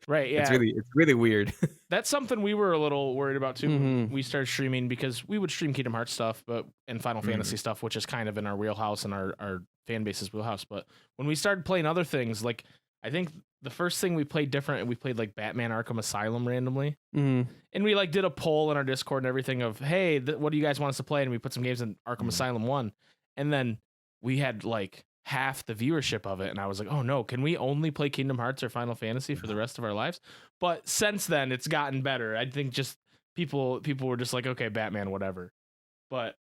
Right, yeah. It's really weird. That's something we were a little worried about too. Mhm. We started streaming because we would stream Kingdom Hearts stuff, and Final Fantasy stuff, which is kind of in our wheelhouse and our fan base's wheelhouse. But when we started playing other things, like I think the first thing we played different, and we played like Batman Arkham Asylum randomly, and we like did a poll in our Discord and everything of, hey, what do you guys want us to play? And we put some games in Arkham Asylum 1, and then we had like half the viewership of it, and I was like, oh no, can we only play Kingdom Hearts or Final Fantasy for the rest of our lives? But since then it's gotten better. I think just people were just like, okay, Batman, whatever. But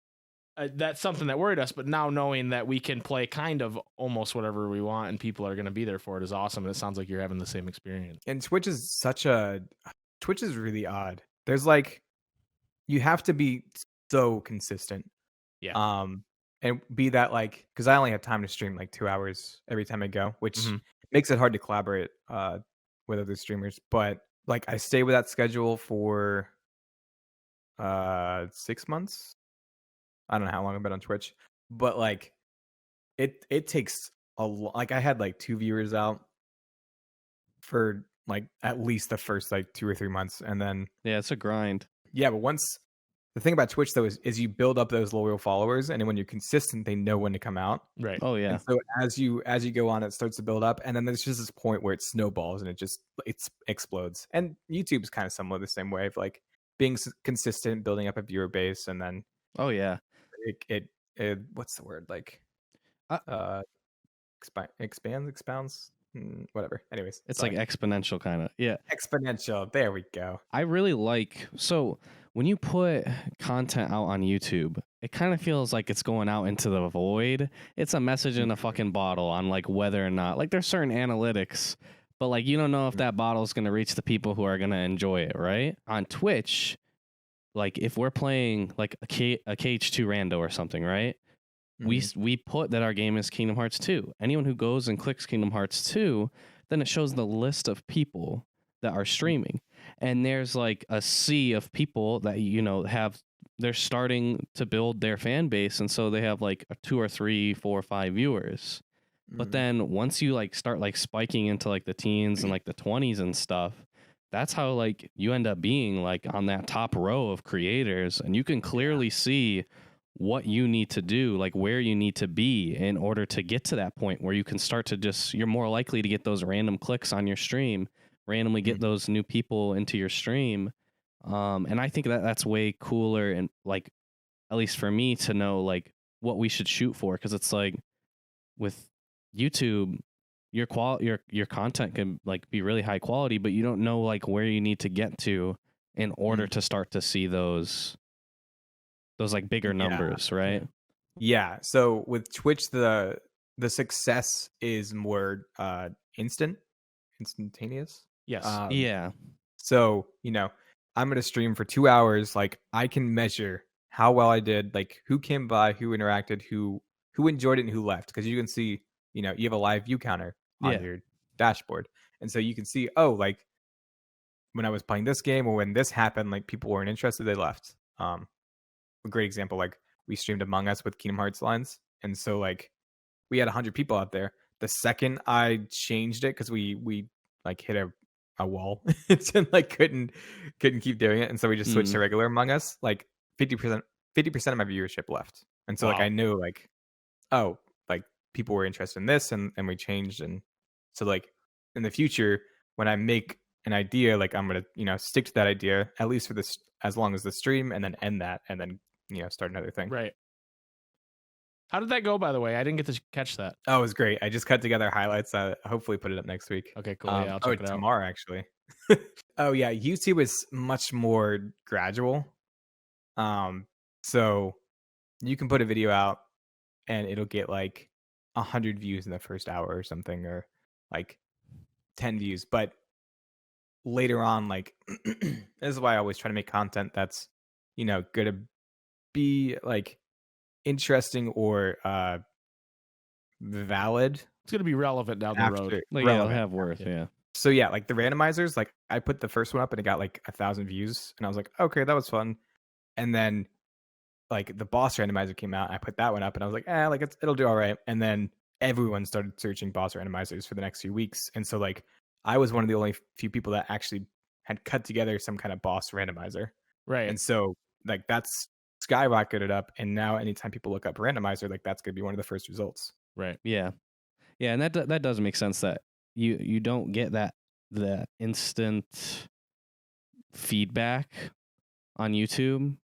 that's something that worried us. But now knowing that we can play kind of almost whatever we want and people are going to be there for it is awesome. And it sounds like you're having the same experience. And Twitch is really odd. There's like, you have to be so consistent. Yeah. And be that like, because I only have time to stream like 2 hours every time I go, which makes it hard to collaborate with other streamers. But like, I stay with that schedule for 6 months. I don't know how long I've been on Twitch, but like, it takes a lot. Like, I had like 2 viewers out for like at least the first like 2 or 3 months, and then Yeah, it's a grind. yeah, but once. The thing about Twitch, though, is you build up those loyal followers, and when you're consistent, they know when to come out. Right. Oh yeah. And so as you go on, it starts to build up, and then there's just this point where it snowballs and it explodes. And YouTube's kind of similar, the same way of like being consistent, building up a viewer base, and then Oh yeah. it what's the word, like expounds, whatever. Anyways, It's sorry. like exponential kind of. Yeah. Exponential. There we go. I really like, so when you put content out on YouTube, it kind of feels like it's going out into the void. It's a message in a fucking bottle on like whether or not, like there's certain analytics, but like you don't know if that bottle is going to reach the people who are going to enjoy it, right? On Twitch, like if we're playing like a KH2 rando or something, right? We put that our game is Kingdom Hearts 2. Anyone who goes and clicks Kingdom Hearts 2, then it shows the list of people that are streaming. And there's like a sea of people that they're starting to build their fan base, and so they have like 2 or 3, 4 or 5 viewers. But then once you like start like spiking into like the teens and like the 20s and stuff, that's how like you end up being like on that top row of creators, and you can clearly see what you need to do, like where you need to be in order to get to that point where you can start to you're more likely to get those random clicks on your stream, randomly get those new people into your stream. And I think that's way cooler, and like, at least for me, to know like what we should shoot for. Cause it's like with YouTube, your content can like be really high quality, but you don't know like where you need to get to in order to start to see those like bigger numbers, right? Yeah. So with Twitch, the success is more instantaneous. Yes. Yeah. So, I'm going to stream for 2 hours. Like, I can measure how well I did, like who came by, who interacted, who enjoyed it, and who left. Because you can see, you have a live view counter on your dashboard. And so you can see, oh, like when I was playing this game or when this happened, like people weren't interested, they left. A great example, like we streamed Among Us with Kingdom Hearts lines. And so like we had 100 people out there. The second I changed it, because we like hit a wall and like couldn't keep doing it, and so we just switched to regular Among Us. Like 50% of my viewership left, and so like I knew like, oh, like people were interested in this, and we changed. And so like in the future, when I make an idea, like I'm gonna stick to that idea at least for this, as long as the stream, and then end that, and then start another thing. Right. How did that go, by the way? I didn't get to catch that. Oh, it was great. I just cut together highlights. Hopefully put it up next week. Okay, cool. Yeah, I'll check it out. Tomorrow, actually. Oh yeah, YouTube is much more gradual. So you can put a video out and it'll get like 100 views in the first hour or something, or like 10 views. But later on, like this is why I always try to make content that's, gonna be like interesting or valid. It's gonna be relevant down the road. Like, yeah, it'll relevant. have worth. Yeah. So yeah, like the randomizers, like I put the first one up and it got like 1,000 views, and I was like, okay, that was fun. And then like the boss randomizer came out, I put that one up, and I was like, like it'll do all right. And then everyone started searching boss randomizers for the next few weeks, and so like I was one of the only few people that actually had cut together some kind of boss randomizer, Right. and so like that's skyrocketed up, and now anytime people look up randomizer, like that's gonna be one of the first results. Right. Yeah. Yeah, and that does make sense that you don't get that instant feedback on YouTube,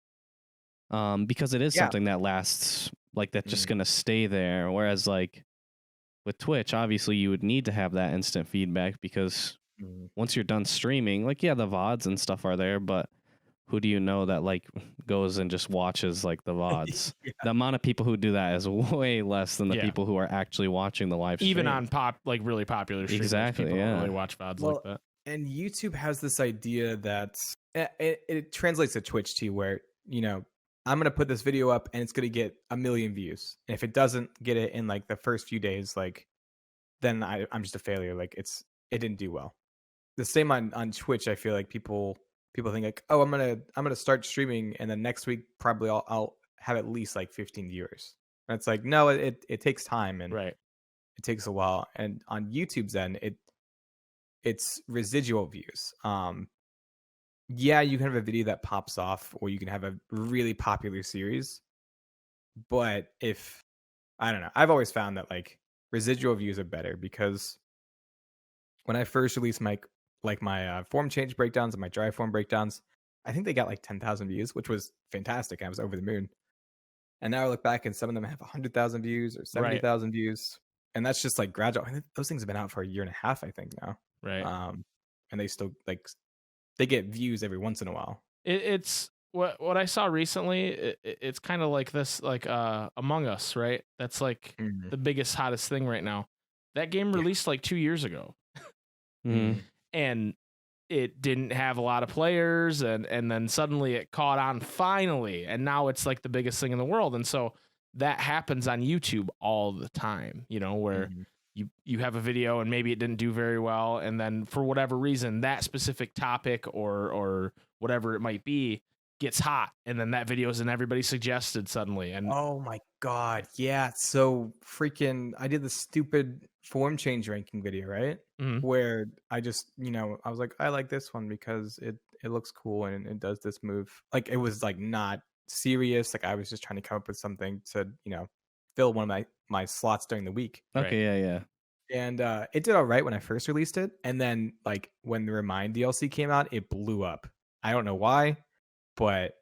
because it is something that lasts, like that's just gonna stay there. Whereas like with Twitch, obviously you would need to have that instant feedback because once you're done streaming, like the VODs and stuff are there, but who do you know that like goes and just watches like the VODs? The amount of people who do that is way less than the people who are actually watching the live stream. Even on like really popular streamers, exactly, people don't really watch VODs like that. And YouTube has this idea that it translates to Twitch too, where I'm gonna put this video up and it's gonna get 1 million views. And if it doesn't get it in like the first few days, like then I'm just a failure. Like it didn't do well. The same on Twitch. I feel like people think like, oh, I'm gonna start streaming, and then next week probably I'll have at least like 15 viewers. And it's like, no, it takes time, and right, it takes a while. And on YouTube's end, it's residual views. Yeah, you can have a video that pops off, or you can have a really popular series. But I don't know, I've always found that like residual views are better, because when I first released my form change breakdowns and my dry form breakdowns, I think they got like 10,000 views, which was fantastic. I was over the moon. And now I look back and some of them have 100,000 views or 70,000 views. And that's just like gradual. Those things have been out for 1.5 years, I think now. right. And they still like, they get views every once in a while. It's what I saw recently. It's kind of like this, like Among Us, right? That's like the biggest, hottest thing right now. That game released like 2 years ago. And it didn't have a lot of players, and then suddenly it caught on finally, and now it's like the biggest thing in the world. And so that happens on YouTube all the time, where you have a video and maybe it didn't do very well, and then for whatever reason that specific topic or whatever it might be gets hot, and then that video is in everybody's suggested suddenly. And oh my god, yeah. So freaking, I did the stupid form change ranking video, right? Where I just, I was like, I like this one because it looks cool and it does this move. Like it was like not serious. Like I was just trying to come up with something to, fill one of my slots during the week. Okay, yeah. And it did all right when I first released it. And then like when the Remind DLC came out, it blew up. I don't know why, but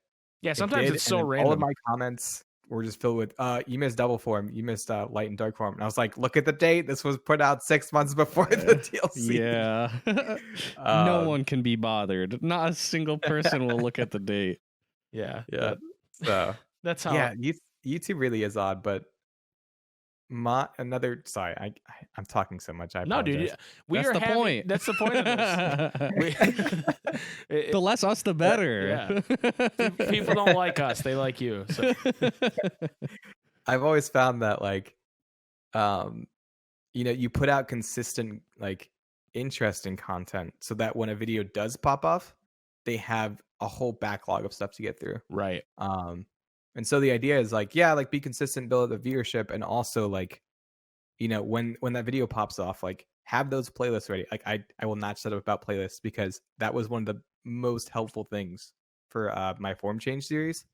yeah, sometimes it's so random. All of my comments were just filled with you missed double form, you missed light and dark form. And I was like, look at the date, this was put out 6 months before the DLC. Yeah. No one can be bothered. Not a single person will look at the date. Yeah. So that's how YouTube really is odd. But sorry, I'm talking so much. I apologize. No, dude, that's the point. That's the point of this. The less us, the better. Yeah. People don't like us; they like you. So. I've always found that, like, you put out consistent, like, interesting content, so that when a video does pop off, they have a whole backlog of stuff to get through. Right. And so the idea is like, yeah, like be consistent, build up the viewership, and also like, when that video pops off, like have those playlists ready. Like I will not shut up about playlists, because that was one of the most helpful things for my form change series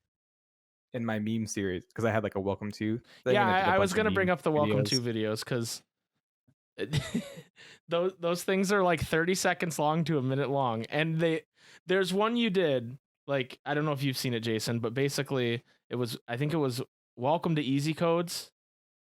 and my meme series, because I had like a welcome to thing. Yeah, I was gonna bring up the welcome to videos, because those things are like 30 seconds long to a minute long, and there's one you did. Like, I don't know if you've seen it, Jason, but basically I think it was welcome to easy codes,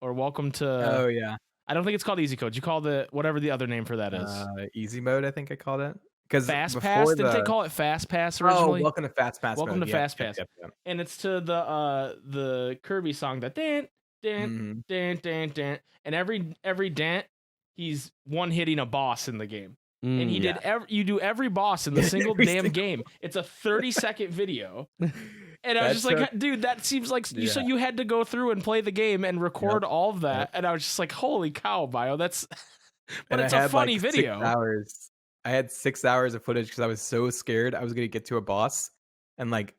or welcome to, oh yeah, I don't think it's called easy codes. You call the, whatever the other name for that is. Easy mode, I think I called it. because Fast before Pass. Didn't they the call it Fast Pass oh, originally? welcome to Fast Pass Welcome mode. to Yep, Fast yep, Pass. yep, yep. And it's to the Kirby song, that dant dant Mhm. dant dant dant, and every dant he's one hitting a boss in the game. And he did you do every boss in the single Every damn single game. It's a 30-second video. And I That was just like, took- dude, that seems like so Yeah. you had to go through and play the game and record all of that. Yep. And I was just like, holy cow, Bio, that's but And it's I a had, funny like, 6 video. hours. I had 6 hours of footage because I was so scared I was gonna get to a boss, and like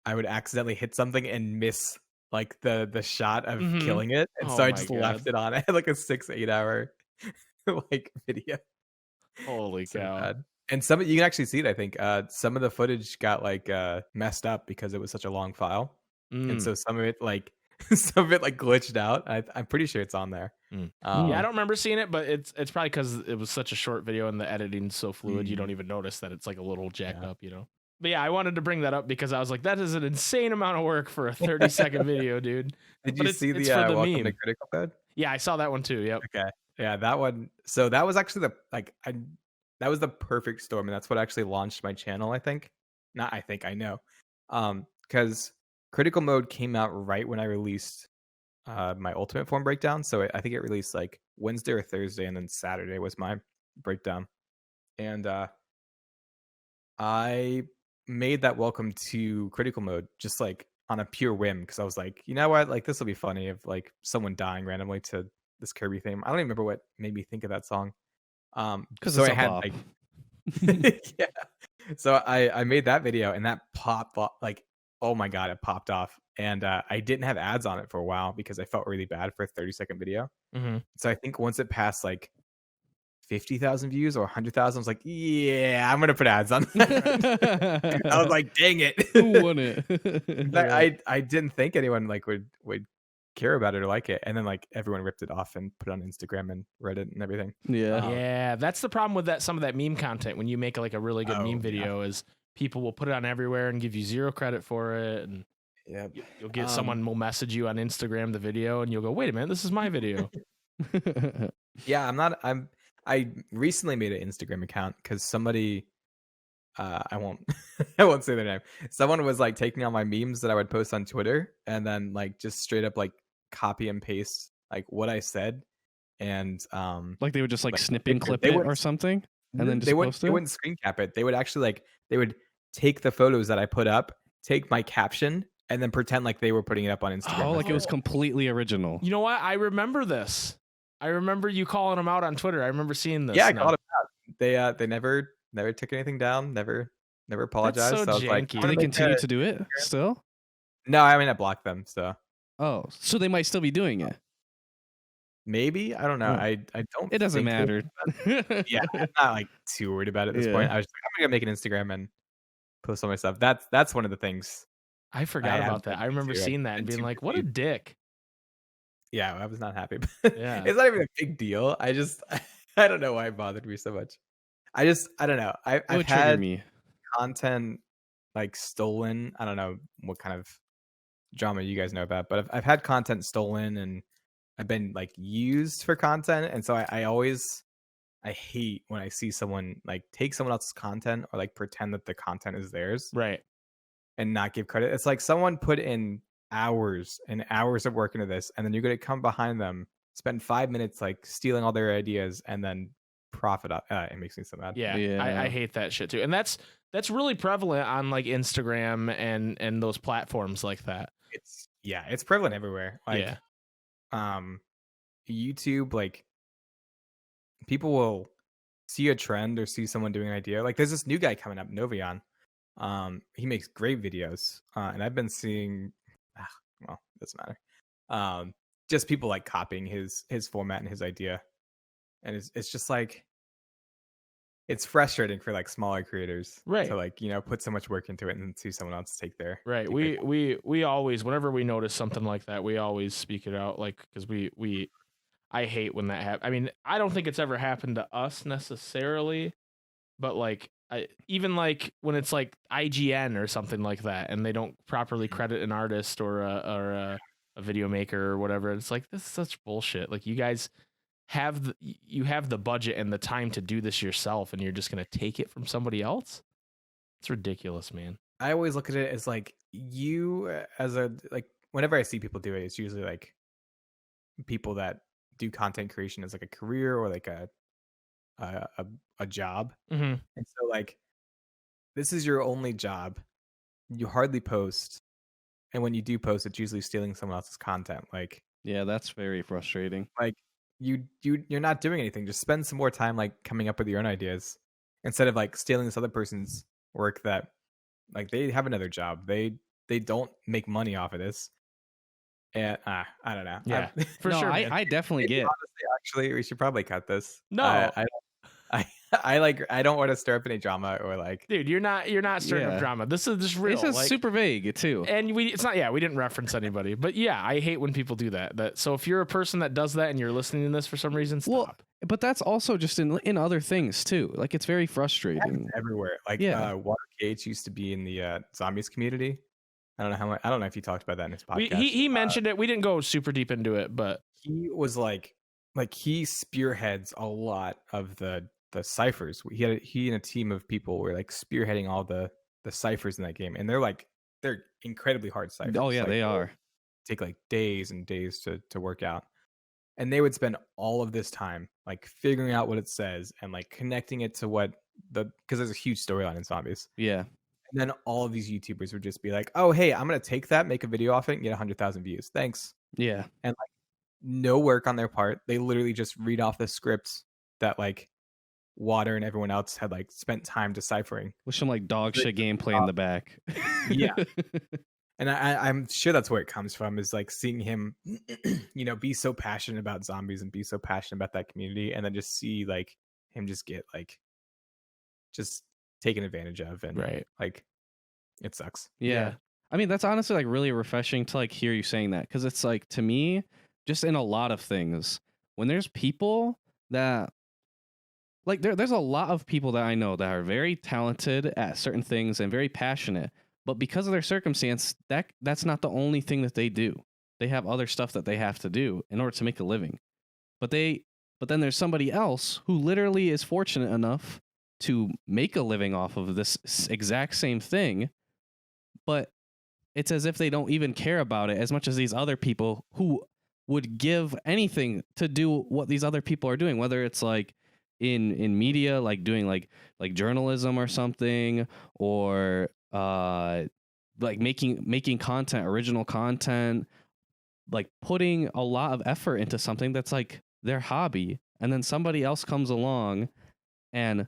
I would accidentally hit something and miss like the shot of Mhm. killing it, and Oh so I my just God. left it on. I had like a 6-8 hour like video. Holy So cow. bad. And some you can actually see it. I think some of the footage got like messed up because it was such a long file, and so some of it like some of it like glitched out. I'm pretty sure it's on there. Yeah, I don't remember seeing it, but it's probably because it was such a short video and the editing's so fluid, you don't even notice that it's like a little jacked up, you know. But yeah, I wanted to bring that up because I was like, that is an insane amount of work for a 30-second video, dude. Did But you it's see for the the welcome to meme. Critical Code? Yeah, I saw that one too. Yep. Okay. Yeah, that one. So that was actually that was the perfect storm, and that's what actually launched my channel, I think. Not I think, I know. Because Critical Mode came out right when I released my Ultimate Form breakdown. So I think it released like Wednesday or Thursday, and then Saturday was my breakdown. And I made that welcome to Critical Mode just like on a pure whim, because I was like, you know what, like this will be funny if like someone dying randomly to this Kirby theme. I don't even remember what made me think of that song. Because so it's I a had bop. like yeah. So I made that video, and that popped off, like, oh my god, it popped off. And I didn't have ads on it for a while because I felt really bad for a 30-second video. Mm-hmm. So I think once it passed like 50,000 views or 100,000, I was like, yeah, I'm gonna put ads on that. I was like, dang it. Who won it? I didn't think anyone like would care about it or like it, and then like everyone ripped it off and put it on Instagram and Reddit and everything. Yeah. Yeah, that's the problem with some of that meme content. When you make like a really good meme video, is people will put it on everywhere and give you zero credit for it, and Yeah, you'll get someone will message you on Instagram the video, and you'll go, wait a minute, this is my video. yeah. I recently made an Instagram account because somebody, I won't I won't say their name. Someone was like taking all my memes that I would post on Twitter and then like just straight up like copy and paste like what I said, and like they would just like like, snip and clip they it would- or something, and then just they wouldn't post they it. wouldn't screen cap it. They would actually like they would take the photos that I put up, take my caption, and then pretend like they were putting it up on Instagram. Oh, like it was instead. completely original. You know what? I remember this. I remember you calling them out on Twitter. I remember seeing this. Yeah, I now. called them out. They never took anything down. Never apologized. so so I was like, janky. I'm Do gonna they make continue a- to do it still? No, I mean I blocked them. So Oh, so they might still be doing it. maybe, I don't know. Hmm. I don't. It doesn't think they- matter. Yeah, I'm not like too worried about it at this Yeah. point. I was like, I'm gonna make an Instagram and post all my stuff. That's one of the things. I forgot I about that. I remember too. I've seeing that been and being too like, what a busy. dick. Yeah, I was not happy. Yeah. It's not even a big deal. I just I don't know why it bothered me so much. I don't know. It I've would trigger had me. content like stolen. I don't know what kind of drama you guys know about, but I've had content stolen, and I've been like used for content, and so I hate when I see someone like take someone else's content or like pretend that the content is theirs Right. and not give credit. It's like someone put in hours and hours of work into this, and then you're gonna come behind them, spend 5 minutes like stealing all their ideas, and then profit up. It makes me so mad. Yeah. Yeah. I hate that shit too. And that's really prevalent on like Instagram and those platforms like that. It's prevalent everywhere. Like, Yeah. YouTube, like people will see a trend or see someone doing an idea. Like there's this new guy coming up, Novion. He makes great videos, and I've been seeing. Well, it doesn't matter. Just people like copying his format and his idea, and it's just like it's frustrating for like smaller creators, Right. To like put so much work into it and see someone else take their Right. take their- We always, whenever we notice something like that, we always speak it out. Like, because I hate when that happens. I mean, I don't think it's ever happened to us necessarily, but like, even like when it's like IGN or something like that, and they don't properly credit an artist or a video maker or whatever, it's like, this is such bullshit. Like, you guys you have the budget and the time to do this yourself, and you're just gonna take it from somebody else. It's ridiculous, man. I always look at it as like you as a like whenever I see people do it, it's usually like people that do content creation as like a career or like a job. Mm-hmm. And so like this is your only job. You hardly post, and when you do post, it's usually stealing someone else's content. Like Yeah, that's very frustrating. like you're not doing anything. Just spend some more time like coming up with your own ideas instead of like stealing this other person's work that like they have another job. They don't make money off of this. And I don't know. Yeah, for no, sure. Man. I definitely get. Honestly, actually, we should probably cut this. No. I don't want to stir up any drama or like. Dude, you're not stirring up Yeah. drama. This is just real. This is like, super vague too. and we didn't reference anybody, but yeah, I hate when people do that. So if you're a person that does that and you're listening to this for some reason, stop. Well, but that's also just in other things too. Like it's very frustrating. Everywhere. Like Yeah. Water Gates used to be in the zombies community. I don't know how much. I don't know if he talked about that in his podcast. He mentioned it. We didn't go super deep into it, but he was like he spearheads a lot of the ciphers. He and a team of people were like spearheading all the ciphers in that game, and they're incredibly hard ciphers. Oh yeah, like, they are. take like days and days to work out, and they would spend all of this time like figuring out what it says and like connecting it to what because there's a huge storyline in zombies. Yeah. And then all of these YouTubers would just be like, "Oh, hey, I'm gonna take that, make a video off it, and get 100,000 views. Thanks." Yeah. And like, no work on their part. They literally just read off the scripts that like Water and everyone else had like spent time deciphering. With some like dog shit gameplay in the back. Yeah. And I'm sure that's where it comes from, is like seeing him, be so passionate about zombies and be so passionate about that community, and then just see like him just get like just taken advantage of, and right. like it sucks. Yeah. I mean, that's honestly like really refreshing to like hear you saying that, because it's like, to me, just in a lot of things, when there's people that like there's a lot of people that I know that are very talented at certain things and very passionate, but because of their circumstance, that's not the only thing that they do. They have other stuff that they have to do in order to make a living. But then there's somebody else who literally is fortunate enough to make a living off of this exact same thing, but it's as if they don't even care about it as much as these other people who would give anything to do what these other people are doing, whether it's like in media, like doing like journalism or something, or like making content, original content, like putting a lot of effort into something that's like their hobby, and then somebody else comes along and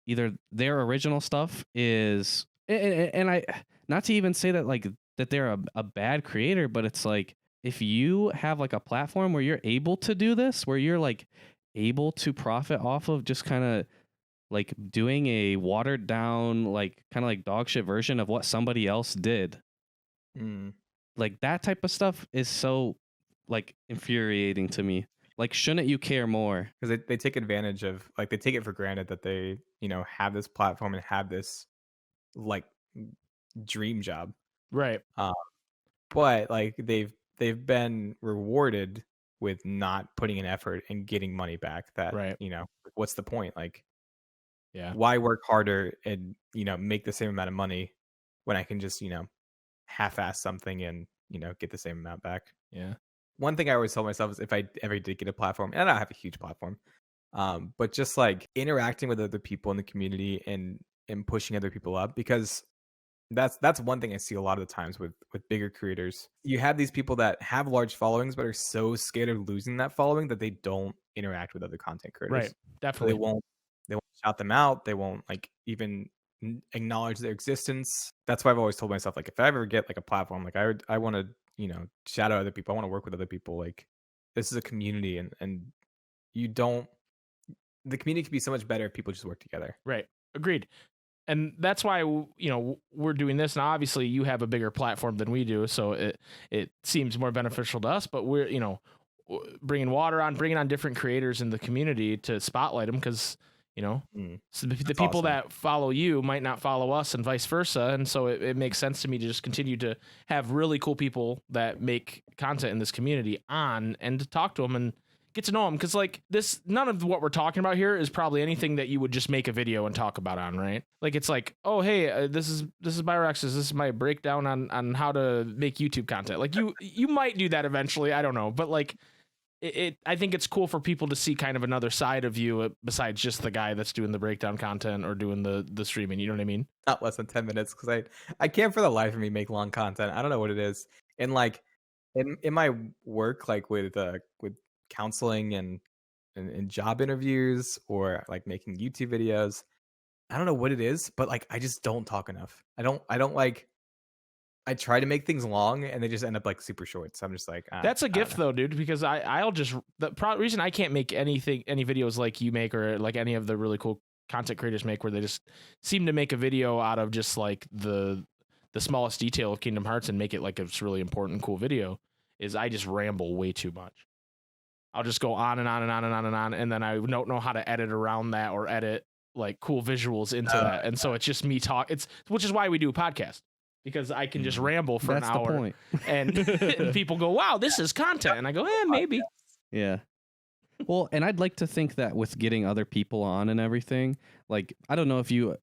either their original stuff is, and I, not to even say that like that they're a bad creator, but it's like, if you have like a platform where you're able to do this, where you're like able to profit off of just kind of like doing a watered down, like kind of like dog shit version of what somebody else did, like that type of stuff is so like infuriating to me. Like, shouldn't you care more? Because they take advantage of, like, they take it for granted that they, have this platform and have this, like, dream job. Right. But, like, they've been rewarded with not putting in effort and getting money back. That, right. What's the point? Like, yeah, why work harder and, make the same amount of money when I can just, half-ass something and, get the same amount back? Yeah. One thing I always tell myself is if I ever did get a platform, and I don't have a huge platform, but just like interacting with other people in the community and pushing other people up, because that's one thing I see a lot of the times with bigger creators. You have these people that have large followings but are so scared of losing that following that they don't interact with other content creators. Right. Definitely. So they won't shout them out. They won't like even acknowledge their existence. That's why I've always told myself, like, if I ever get like a platform, like I want to shout out other people. I want to work with other people. Like, this is a community, and the community could be so much better if people just work together. Right. Agreed. And that's why, we're doing this. And obviously you have a bigger platform than we do, so it seems more beneficial to us, but we're, bringing on different creators in the community to spotlight them, because, so the people awesome. that follow you might not follow us, and vice versa. And so it makes sense to me to just continue to have really cool people that make content in this community on, and to talk to them and get to know them, because like this, none of what we're talking about here is probably anything that you would just make a video and talk about on, right? Like it's like, oh hey, this is Bio-Roxas, this is my breakdown on how to make YouTube content. Like you might do that eventually, I don't know, but like I think it's cool for people to see kind of another side of you besides just the guy that's doing the breakdown content or doing the streaming. You know what I mean? Not less than 10 minutes, because I can't for the life of me make long content. I don't know what it is. And like in my work, like with counseling and job interviews, or like making YouTube videos, I don't know what it is, but like I just don't talk enough. I don't like. I try to make things long and they just end up like super short. So I'm just like, that's a gift though, dude, because I'll just, reason I can't make any videos like you make, or like any of the really cool content creators make, where they just seem to make a video out of just like the smallest detail of Kingdom Hearts and make it like it's really important, cool video, is I just ramble way too much. I'll just go on and on and on and on and on, and then I don't know how to edit around that or edit like cool visuals into that, and so it's just me which is why we do a podcast. Because I can just ramble for an hour, the point. and people go, "Wow, this is content," and I go, maybe." Yeah. Well, and I'd like to think that with getting other people on and everything, like I don't know if you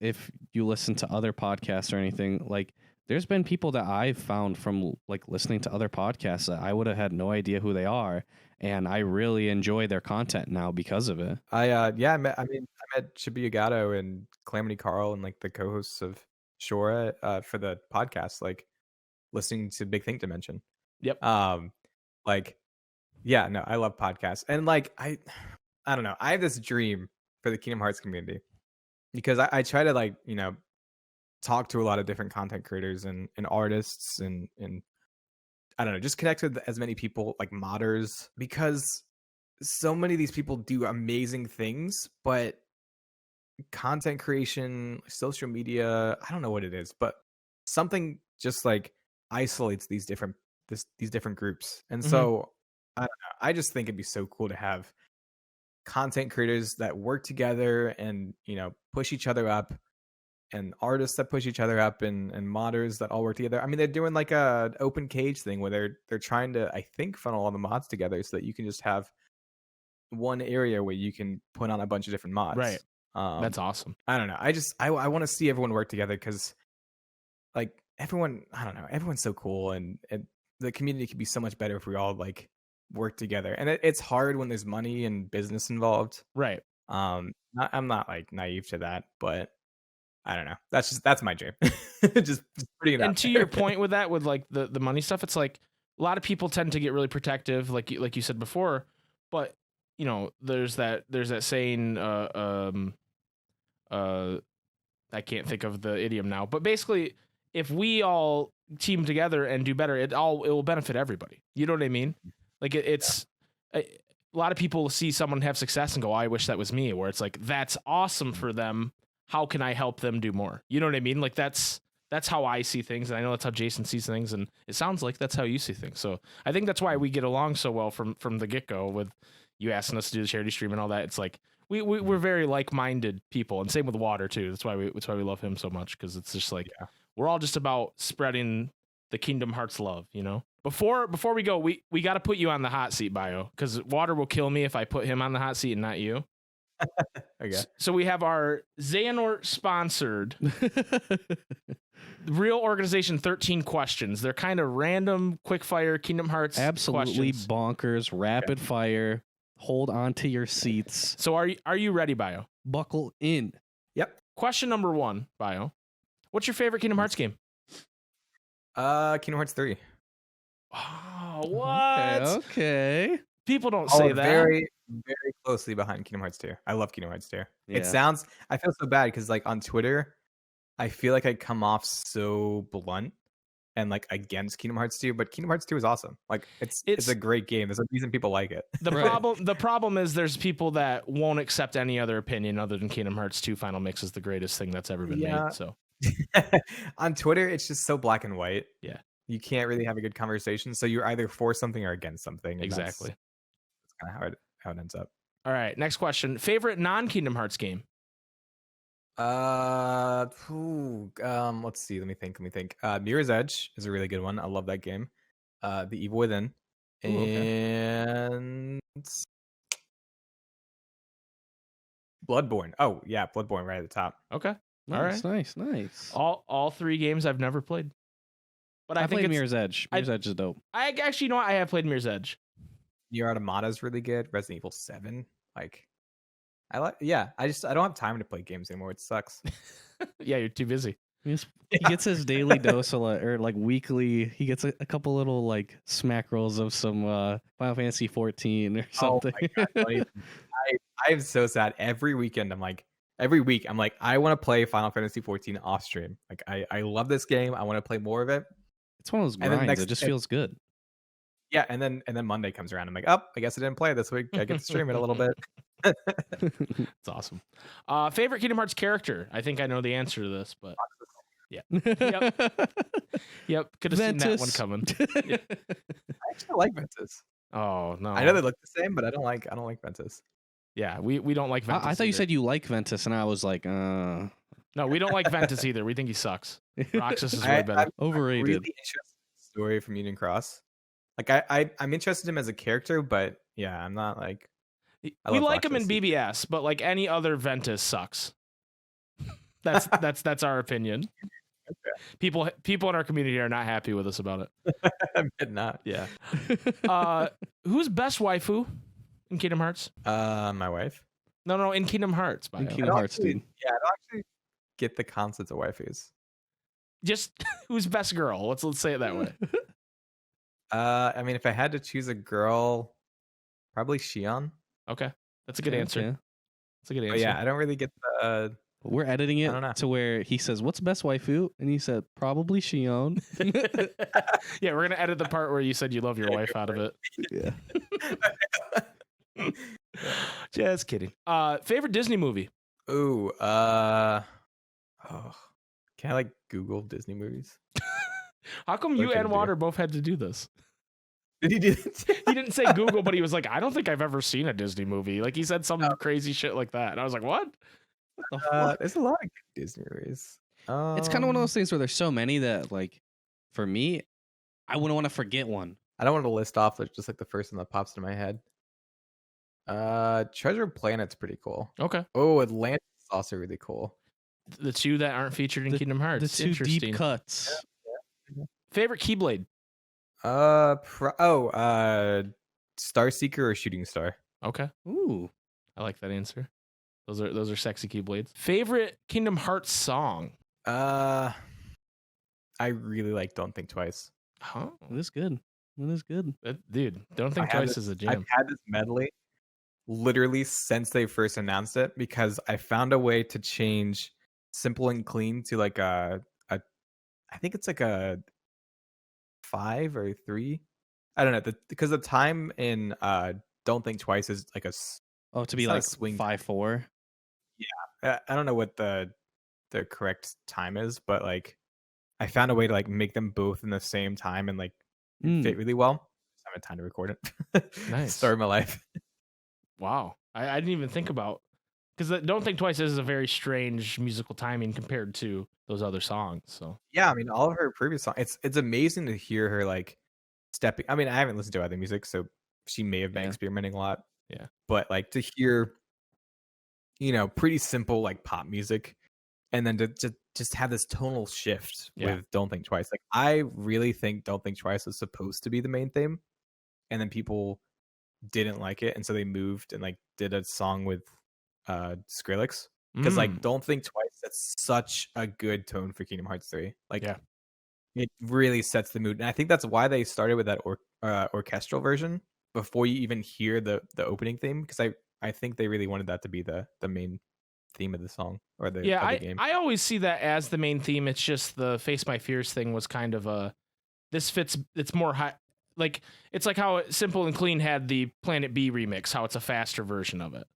listen to other podcasts or anything, like there's been people that I've found from like listening to other podcasts that I would have had no idea who they are, and I really enjoy their content now because of it. I met Shibuya Gato and Calamity Carl and like the co-hosts of Shora for the podcast, like listening to Big Think Dimension. Yep. Like, yeah, no, I love podcasts, and like I don't know, I have this dream for the Kingdom Hearts community, because I try to like, you know, talk to a lot of different content creators and artists and I don't know, just connect with as many people, like modders, because so many of these people do amazing things, but content creation, social media, I don't know what it is, but something just like isolates these different groups. And so I don't know, I just think it'd be so cool to have content creators that work together and, you know, push each other up, and artists that push each other up, and modders that all work together. I mean, they're doing like a open cage thing where they're trying to, I think, funnel all the mods together so that you can just have one area where you can put on a bunch of different mods. Right. That's awesome. I don't know. I want to see everyone work together, because like everyone, I don't know, everyone's so cool, and the community could be so much better if we all like work together. And it's hard when there's money and business involved. Right. I'm not like naive to that, but I don't know. That's my dream. just putting it out And to there. your point with that, with like the money stuff, it's like a lot of people tend to get really protective, like you said before, but you know, there's that saying, I can't think of the idiom now, but basically, if we all team together and do better, it will benefit everybody. You know what I mean? Like it's a lot of people see someone have success and go, "I wish that was me." Where it's like, that's awesome for them. How can I help them do more? You know what I mean? Like that's how I see things, and I know that's how Jason sees things, and it sounds like that's how you see things. So I think that's why we get along so well from the get go, with you asking us to do the charity stream and all that. It's like we're very like-minded people, and same with Water too. That's why we love him so much, because it's just like we're all just about spreading the Kingdom Hearts love, you know. Before we go, we got to put you on the hot seat, Bio, because Water will kill me if I put him on the hot seat and not you. Okay. So we have our Xehanort sponsored Real Organization 13 questions. They're kind of random, quick fire Kingdom Hearts Absolutely questions. bonkers, rapid fire. Hold on to your seats. So are you ready, Bio? Buckle in. Yep. Question number 1, Bio. What's your favorite Kingdom Hearts game? Kingdom Hearts 3. Oh, what? Okay. People don't say that. Very, very closely behind Kingdom Hearts 2. I love Kingdom Hearts 2. Yeah. I feel so bad because like on Twitter, I feel like I come off so blunt and like against Kingdom Hearts 2, but Kingdom Hearts 2 is awesome. Like it's a great game. There's a reason people like it. The problem is there's people that won't accept any other opinion other than Kingdom Hearts 2 Final Mix is the greatest thing that's ever been made. So on Twitter, it's just so black and white. Yeah. You can't really have a good conversation. So you're either for something or against something. Exactly. That's kind of how it ends up. All right. Next question. Favorite non-Kingdom Hearts game? Let's see. Let me think. Mirror's Edge is a really good one. I love that game. The Evil Within. Ooh, okay. And Bloodborne. Oh yeah, Bloodborne right at the top. Okay. Nice, All nice. All 3 games I've never played. But I I think played it's Mirror's Edge. Mirror's Edge is dope. I actually, you know what? I have played Mirror's Edge. Nier Automata is really good. Resident Evil 7. Like, I don't have time to play games anymore. It sucks. Yeah, you're too busy. He gets his daily dose of or like weekly. He gets a couple little like smack rolls of some Final Fantasy 14 or something. Oh my God, I'm so sad. Every week I'm like, I want to play Final Fantasy 14 off stream. Like, I love this game. I want to play more of it. It's one of those And then grinds. It just feels good. Yeah, and then Monday comes around. I'm like, oh, I guess I didn't play this week. I get to stream it a little bit. It's awesome. Favorite Kingdom Hearts character? I think I know the answer to this, but yeah. Yep. Could have seen that one coming. Yeah. I actually like Ventus. Oh no. I know they look the same, but I don't like Ventus. Yeah, we don't like Ventus. I thought you either. said you like Ventus, and I was like, No, we don't like Ventus either. We think he sucks. Roxas is way better. I'm overrated. really interested in the story from Union Cross. Like, I'm interested in him as a character, but yeah, I'm not like. We like him in BBS, but like any other Ventus sucks. That's our opinion. Okay. People in our community are not happy with us about it. I'm not. Yeah. Who's best waifu in Kingdom Hearts? My wife. No, in Kingdom Hearts. In Kingdom Hearts, dude. Yeah, I don't actually get the concept of waifus. Just who's best girl? Let's say it that way. I mean, if I had to choose a girl, probably Shion. Okay, that's a good answer. Yeah. That's a good answer. But yeah, I don't really get the. We're editing it to where he says, "What's best waifu?" and he said, "Probably Shion." Yeah, we're gonna edit the part where you said you love your wife out of it. Yeah. Just kidding. Favorite Disney movie? Ooh, can I like Google Disney movies? How come you and Water both had to do this? Did he do that? He didn't say Google, but he was like, I don't think I've ever seen a Disney movie. Like, he said some crazy shit like that. And I was like, what? There's a lot of good Disney movies. It's kind of one of those things where there's so many that, like, for me, I wouldn't want to forget one. I don't want to list off just like the first one that pops into my head. Treasure Planet's pretty cool. Okay. Oh, Atlantis is also really cool. The 2 that aren't featured in Kingdom Hearts. The 2 deep cuts. Yeah. Favorite Keyblade? Starseeker or Shooting Star. Okay. Ooh, I like that answer. Those are sexy Keyblades. Favorite Kingdom Hearts song? I really like Don't Think Twice. Oh, it is good. It is good. Dude, Don't Think Twice is a jam. I've had this medley literally since they first announced it because I found a way to change Simple and Clean to like I think it's like a 5 or 3. I don't know, because the time in Don't Think Twice is like to be like swing 5/4. Yeah, I don't know what the correct time is, but like I found a way to like make them both in the same time and like fit really well. I haven't had time to record it. Nice. Story of my life. Wow, I didn't even think about, because Don't Think Twice is a very strange musical timing compared to those other songs. So yeah, I mean, all of her previous songs, it's amazing to hear her like stepping. I mean, I haven't listened to other music, so she may have been experimenting a lot. Yeah, but like to hear, pretty simple like pop music, and then to just have this tonal shift with Don't Think Twice. Like, I really think Don't Think Twice was supposed to be the main theme, and then people didn't like it, and so they moved and like did a song with Skrillex, because like Don't Think Twice, that's such a good tone for Kingdom Hearts 3. Like, it really sets the mood, and I think that's why they started with that orchestral version before you even hear the opening theme, because I think they really wanted that to be the main theme of the song or the game. I always see that as the main theme. It's just the Face My Fears thing was kind of this fits. It's more high. Like, it's like how Simple and Clean had the Planet B remix, how it's a faster version of it.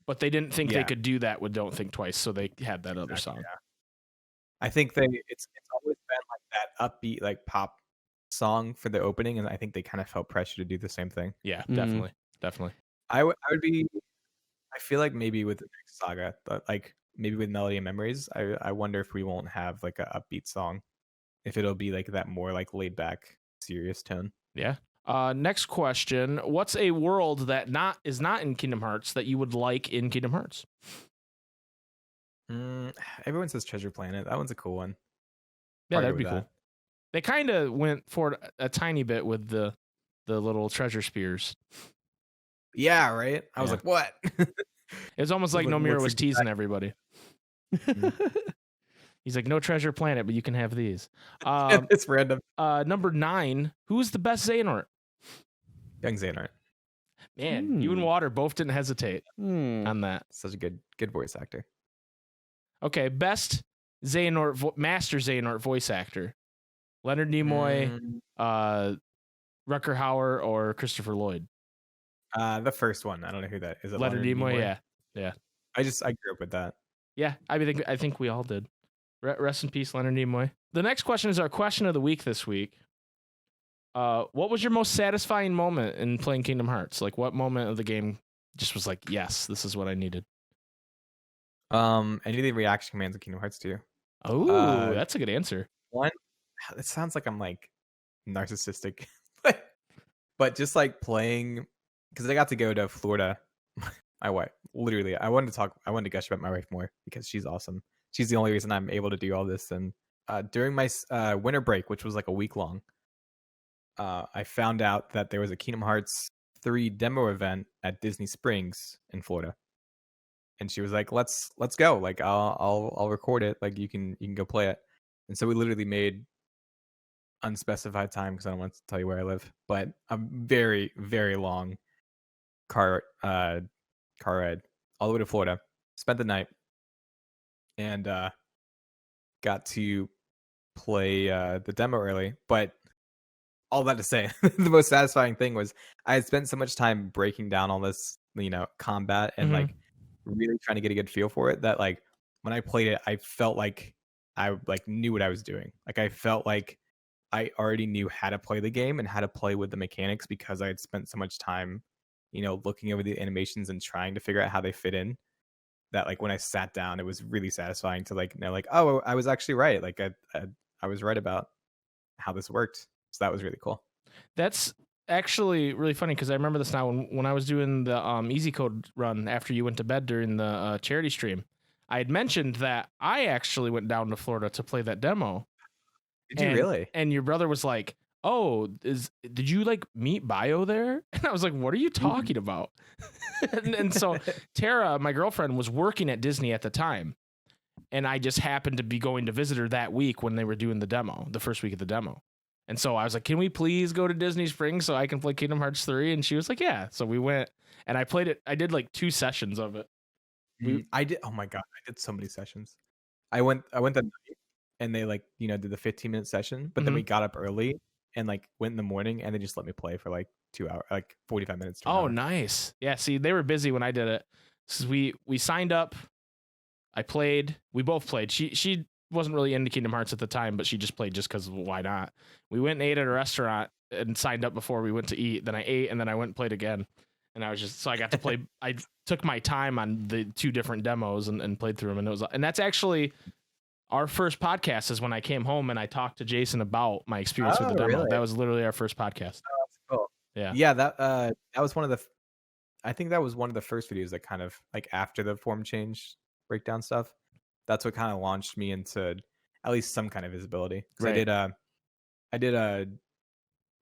But they didn't think they could do that with Don't Think Twice, so they had that other song. Yeah. I think it's always been like that upbeat like pop song for the opening, and I think they kind of felt pressure to do the same thing. Yeah, definitely. I would be. I feel like maybe with the next saga, like maybe with Melody and Memories, I wonder if we won't have like a upbeat song, if it'll be like that more like laid back, serious tone. Yeah. Next question: what's a world that is not in Kingdom Hearts that you would like in Kingdom Hearts? Everyone says Treasure Planet. That one's a cool one. Yeah, Partner that'd be with cool. that. They kind of went for it a tiny bit with the little treasure spears. Yeah, right. I was Yeah. like, what? It's almost like Look- Nomura looks was teasing everybody. He's like, no Treasure Planet, but you can have these. It's random. Number 9, who's the best Xehanort? Young Xehanort. Man, you and Water both didn't hesitate on that. Such a good voice actor. Okay, best Xehanort, Master Xehanort voice actor. Leonard Nimoy, Rutger Hauer, or Christopher Lloyd? The first one. I don't know who that is. It Leonard Nimoy, yeah. I grew up with that. Yeah, I think we all did. Rest in peace, Leonard Nimoy. The next question is our question of the week this week. What was your most satisfying moment in playing Kingdom Hearts? Like, what moment of the game just was like, yes, this is what I needed? Any of the reaction commands in Kingdom Hearts 2. Oh, that's a good answer. One, it sounds like I'm like narcissistic, but just like playing, because I got to go to Florida. My wife, literally, I wanted to gush about my wife more because she's awesome. She's the only reason I'm able to do all this. And during my winter break, which was like a week long, I found out that there was a Kingdom Hearts 3 demo event at Disney Springs in Florida. And she was like, let's go. Like I'll record it. Like you can go play it. And so we literally made unspecified time, because I don't want to tell you where I live, but a very, very long car ride all the way to Florida. Spent the night and got to play the demo early. But all that to say, the most satisfying thing was I had spent so much time breaking down all this, combat and like really trying to get a good feel for it, that like when I played it, I felt like I like knew what I was doing. Like I felt like I already knew how to play the game and how to play with the mechanics, because I had spent so much time, looking over the animations and trying to figure out how they fit in, that like when I sat down, it was really satisfying to like know like, oh, I was actually right. Like I was right about how this worked. So that was really cool. That's actually really funny, because I remember this now when I was doing the Easy Code run after you went to bed during the charity stream. I had mentioned that I actually went down to Florida to play that demo. Did you really? And your brother was like, "Oh, did you like meet Bio there?" And I was like, "What are you talking about?" and so Tara, my girlfriend, was working at Disney at the time, and I just happened to be going to visit her that week when they were doing the demo, the first week of the demo. And so I was like, "Can we please go to Disney Springs so I can play Kingdom Hearts 3?" And she was like, "Yeah." So we went, and I played it. I did like 2 sessions of it. I did. Oh my god, I did so many sessions. I went that night, and they like did the 15-minute session, but then we got up early and like went in the morning, and they just let me play for like 2 hours, like 45 minutes. To an hour. Nice. Yeah. See, they were busy when I did it. So we signed up. I played. We both played. She wasn't really into Kingdom Hearts at the time, but she just played just because why not? We went and ate at a restaurant and signed up before we went to eat. Then I ate, and then I went and played again. And I was just, so I got to play. I took my time on the 2 different demos and played through them. And that's actually our first podcast, is when I came home and I talked to Jason about my experience with the demo. Really? That was literally our first podcast. Oh, that's cool. Yeah. That was one of the. I think that was one of the first videos that kind of like after the form change breakdown stuff. That's what kind of launched me into at least some kind of visibility. Right. I did a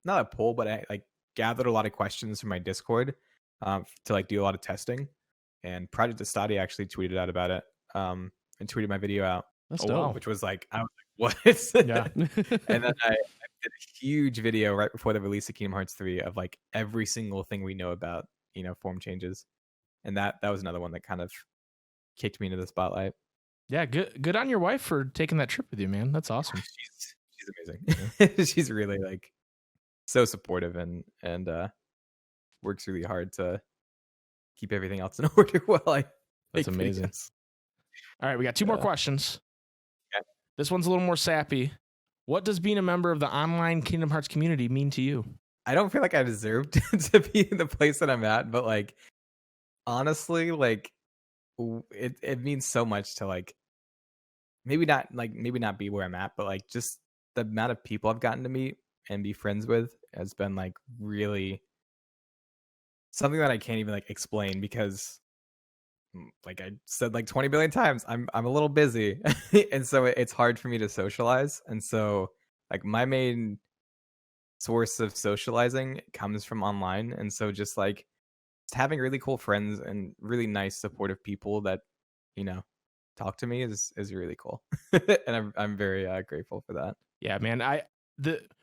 not a poll, but I like gathered a lot of questions from my Discord to like do a lot of testing. And Project Estati actually tweeted out about it and tweeted my video out. That's dope. Wow. Which was like, I was like, what? Yeah. And then I did a huge video right before the release of Kingdom Hearts 3 of like every single thing we know about, form changes. And that was another one that kind of kicked me into the spotlight. Yeah. Good on your wife for taking that trip with you, man. That's awesome. She's amazing. She's really like so supportive and works really hard to keep everything else in order while I That's make amazing. videos. All right. We got 2 more questions. Okay. This one's a little more sappy. What does being a member of the online Kingdom Hearts community mean to you? I don't feel like I deserve to be in the place that I'm at, but like honestly, like it means so much to like maybe not be where I'm at, but like just the amount of people I've gotten to meet and be friends with has been like really something that I can't even like explain, because like I said like 20 billion times, I'm a little busy. And so it's hard for me to socialize. And so like my main source of socializing comes from online. And so just like having really cool friends and really nice supportive people that, you know, talk to me is really cool. And I'm very grateful for that. Yeah, man.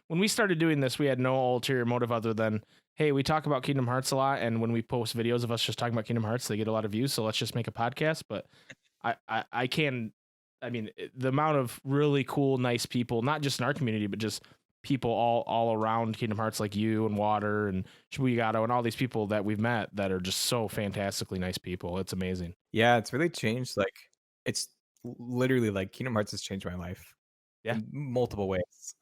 When we started doing this, we had no ulterior motive other than, hey, we talk about Kingdom Hearts a lot, and when we post videos of us just talking about Kingdom Hearts, they get a lot of views. So let's just make a podcast. But I mean, the amount of really cool, nice people, not just in our community, but just people all around Kingdom Hearts, like you and Water and Shibuya and all these people that we've met that are just so fantastically nice people. It's amazing. Yeah, it's really changed. Like, it's literally like Kingdom Hearts has changed my life. Yeah. In multiple ways.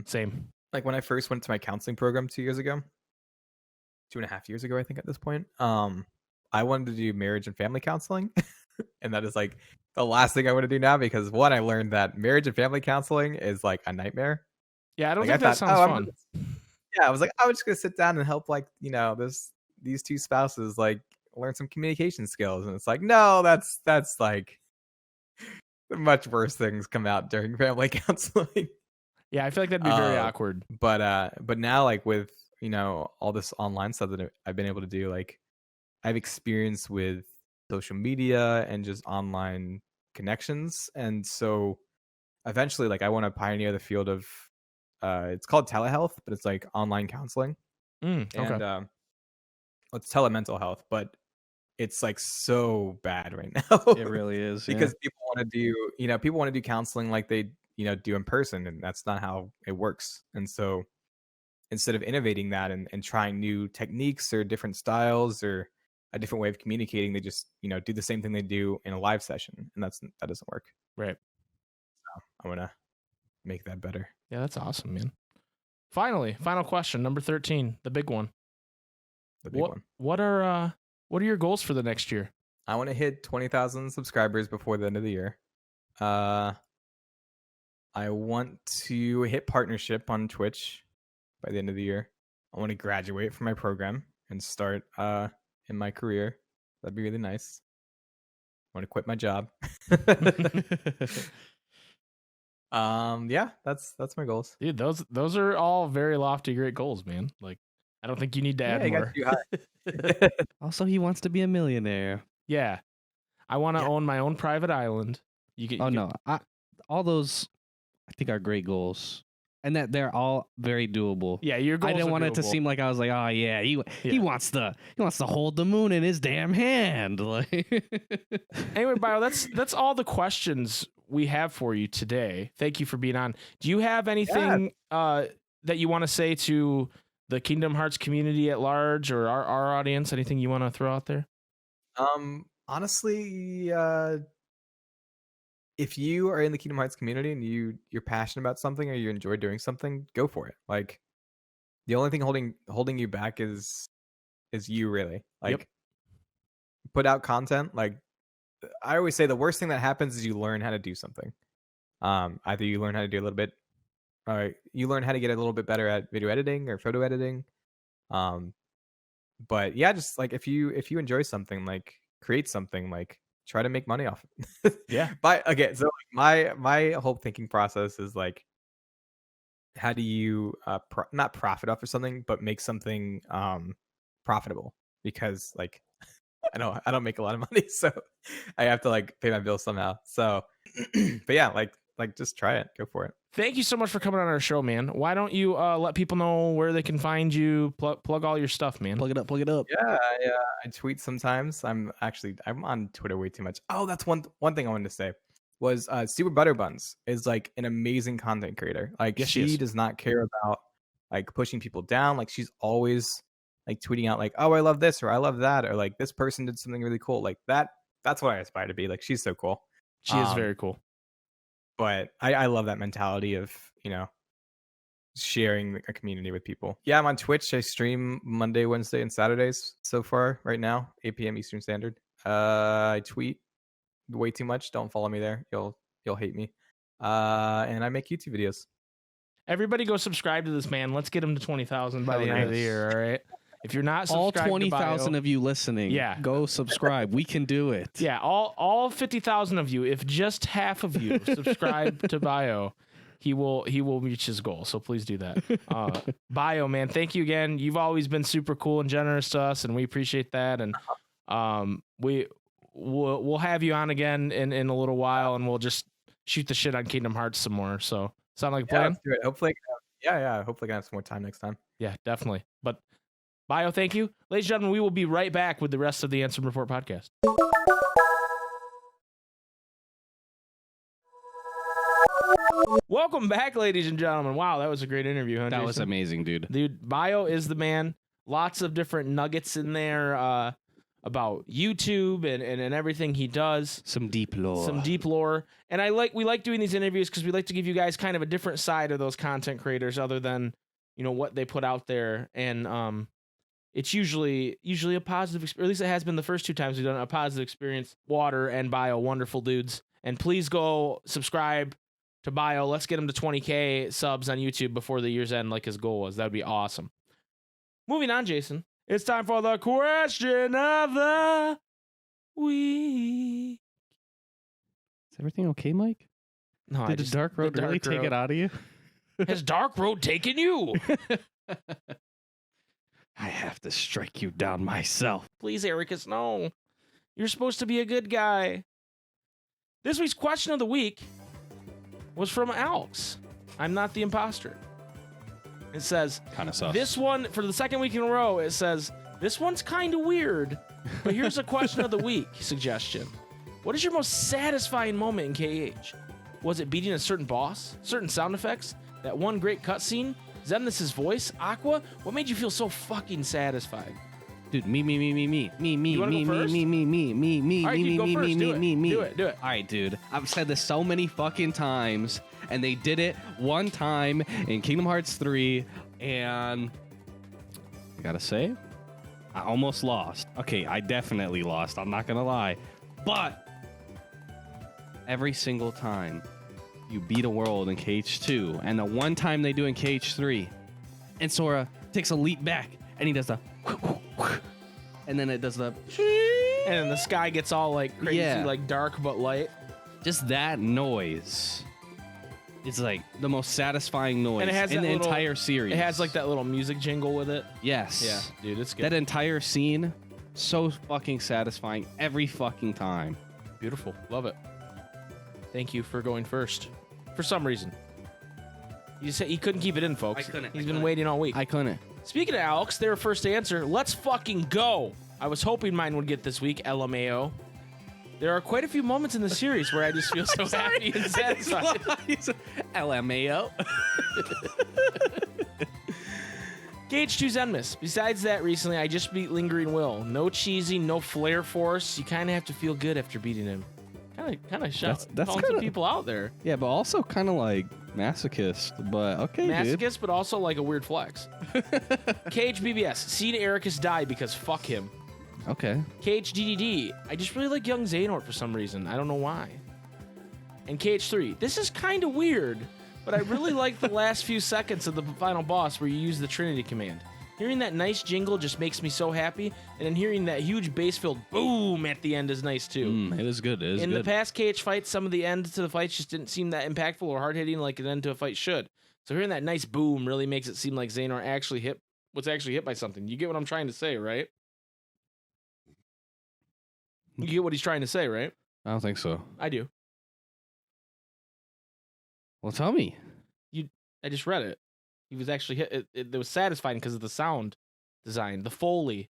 Same. Like when I first went to my counseling program 2 years ago, 2.5 years ago, I think at this point, I wanted to do marriage and family counseling. And that is like the last thing I want to do now because one, I learned that marriage and family counseling is like a nightmare. Yeah, I don't Like, think that sounds fun. Yeah, I was like, I was just gonna sit down and help, like, you know, these two spouses like learn some communication skills, and it's like, no, that's like much worse things come out during family counseling. Yeah, I feel like that'd be very awkward. But now, like with, you know, all this online stuff that I've been able to do, like I've experienced with social media and just online connections, and so eventually, like I want to pioneer the field of it's called telehealth, but it's like online counseling. Okay. And it's telemental health, but it's like so bad right now. It really is. Because people want to do counseling like they, you know, do in person, and that's not how it works. And so instead of innovating that and trying new techniques or different styles or a different way of communicating, they just, you know, do the same thing they do in a live session, and that doesn't work. Right. So I want to make that better. Yeah, that's awesome, man. Finally, final question, number 13, the big one. The big one. What are your goals for the next year? I want to hit 20,000 subscribers before the end of the year. I want to hit partnership on Twitch by the end of the year. I want to graduate from my program and start in my career. That'd be really nice. I want to quit my job. Yeah, that's my goals. Dude, those are all very lofty, great goals, man. Like, I don't think you need to add more. Also, he wants to be a millionaire. Yeah, I want to own my own private island. All those, I think, are great goals, and that they're all very doable. Yeah, your goals. I didn't want it to seem like I was like, oh yeah, he wants to hold the moon in his damn hand. Like, anyway, Bio, that's all the questions we have for you today. Thank you for being on. Do you have anything that you want to say to the Kingdom Hearts community at large or our audience? Anything you want to throw out there? Honestly, if you are in the Kingdom Hearts community and you're passionate about something or you enjoy doing something, go for it. Like, the only thing holding you back is you, really. Like, put out content. Like, I always say the worst thing that happens is you learn how to do something. Either you learn how to do a little bit, or you learn how to get a little bit better at video editing or photo editing. But yeah, just like if you enjoy something, like create something, like try to make money off it. Yeah. But again, so like my whole thinking process is like, how do you not profit off of something, but make something profitable? Because like I don't make a lot of money, so I have to like pay my bills somehow. So, but yeah, like just try it, go for it. Thank you so much for coming on our show, man. Why don't you let people know where they can find you? Plug all your stuff, man. Plug it up. Yeah, I tweet sometimes. I'm on Twitter way too much. Oh, that's one thing I wanted to say was Super Butterbuns is like an amazing content creator. Like, yes, she does not care about like pushing people down. Like, she's always like tweeting out like, oh, I love this or I love that, or like this person did something really cool. Like that's what I aspire to be. Like, she's so cool. She is very cool. But I love that mentality of, you know, sharing a community with people. Yeah, I'm on Twitch. I stream Monday, Wednesday, and Saturdays so far right now, 8 p.m. Eastern Standard. I tweet way too much. Don't follow me there. You'll hate me. And I make YouTube videos. Everybody go subscribe to this man. Let's get him to 20,000 by the end of the year, all right? If you're not All subscribed 20,000 to of you listening, Yeah. go subscribe. We can do it. yeah, all 50,000 of you, if just half of you subscribe to Bio, he will reach his goal. So please do that. Bio, man, thank you again. You've always been super cool and generous to us, and we appreciate that. And we'll have you on again in a little while, and we'll just shoot the shit on Kingdom Hearts some more. So sound like a plan? Let's do it. Hopefully, hopefully, I can have some more time next time. Yeah, definitely. But Bio, thank you. Ladies and gentlemen, we will be right back with the rest of the Ansem Report podcast. Welcome back, ladies and gentlemen. Wow, that was a great interview, huh, That Jason? was amazing, dude. Dude, Bio is the man. Lots of different nuggets in there about YouTube and everything he does. Some deep lore. Some deep lore. And we like doing these interviews because we like to give you guys kind of a different side of those content creators other than, what they put out there. And it's usually a positive experience. Or at least it has been the first 2 times we've done a positive experience. Water and Bio, wonderful dudes. And please go subscribe to Bio. Let's get him to 20K subs on YouTube before the year's end like his goal was. That would be awesome. Moving on, Jason. It's time for the question of the week. Is everything okay, Mike? No, Did the Dark Road really take it out of you? Has Dark Road taken you? I have to strike you down myself. Please, Ericus, no. You're supposed to be a good guy. This week's question of the week was from Alex. I'm not the imposter. It says, Kind of sus. this one, for the second week in a row, it says, this one's kind of weird, but here's a question of the week suggestion. What is your most satisfying moment in KH? Was it beating a certain boss? Certain sound effects? That one great cutscene? Zemnis's voice? Aqua? What made you feel so fucking satisfied? Dude, me. You wanna go first? Me. All right, you go first. Do it. Do it. All right, dude. I've said this so many fucking times, and they did it one time in Kingdom Hearts 3, and I gotta say, I almost lost. Okay, I definitely lost. I'm not gonna lie. But every single time you beat a world in KH2, and the one time they do in KH3, and Sora takes a leap back, and he does the and then it does the And then the sky gets all like crazy, Yeah. like dark but light. just that noise. It's like the most satisfying noise And it has in that the little- entire series. It has like that little music jingle with it. Yes. Yeah, dude, it's good. That entire scene, so fucking satisfying every fucking time. Beautiful. Love it. Thank you for going first. For some reason. You said he couldn't keep it in, folks. I couldn't. He's been waiting all week. I couldn't. Speaking of Alex, their first answer. Let's fucking go. I was hoping mine would get this week, LMAO. There are quite a few moments in the series where I just feel so happy and satisfied. LMAO. KH2 Zenmus. Besides that, recently I just beat Lingering Will. No cheesy, no flare force. You kind of have to feel good after beating him. Kind of shout. That's Calling some kinda- people out there. Yeah, but also kind of like masochist. But okay, dude. Masochist, but also like a weird flex. KH BBS. Seen Ericus die because fuck him. Okay. KH DDD. I just really like young Xehanort for some reason. I don't know why. And KH3. This is kind of weird, but I really like the last few seconds of the final boss where you use the Trinity command. Hearing that nice jingle just makes me so happy, and then hearing that huge bass-filled boom at the end is nice too. It is good. It is In good. the past KH fights, some of the end to the fights just didn't seem that impactful or hard-hitting like an end to a fight should. So hearing that nice boom really makes it seem like Xehanort was actually hit by something. You get what I'm trying to say, right? You get what he's trying to say, right? I don't think so. I do. Well, tell me. I just read it. He was actually hit. It was satisfying because of the sound design, the Foley.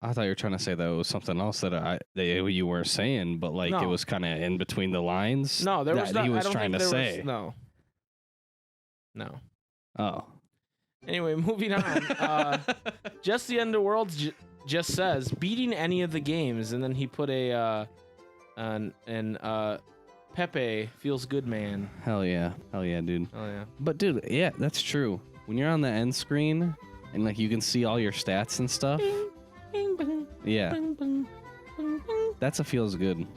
I thought you were trying to say that it was something else that you weren't saying, but like No. it was kind of in between the lines. No, there was that not. he I was don't trying think to there say. Was, no. Oh. Anyway, moving on. Just the End of Worlds just says beating any of the games, and then he put a Pepe feels good, man. Hell yeah, dude. Oh yeah. But dude, yeah, that's true. When you're on the end screen and like you can see all your stats and stuff, yeah, that's a feels good.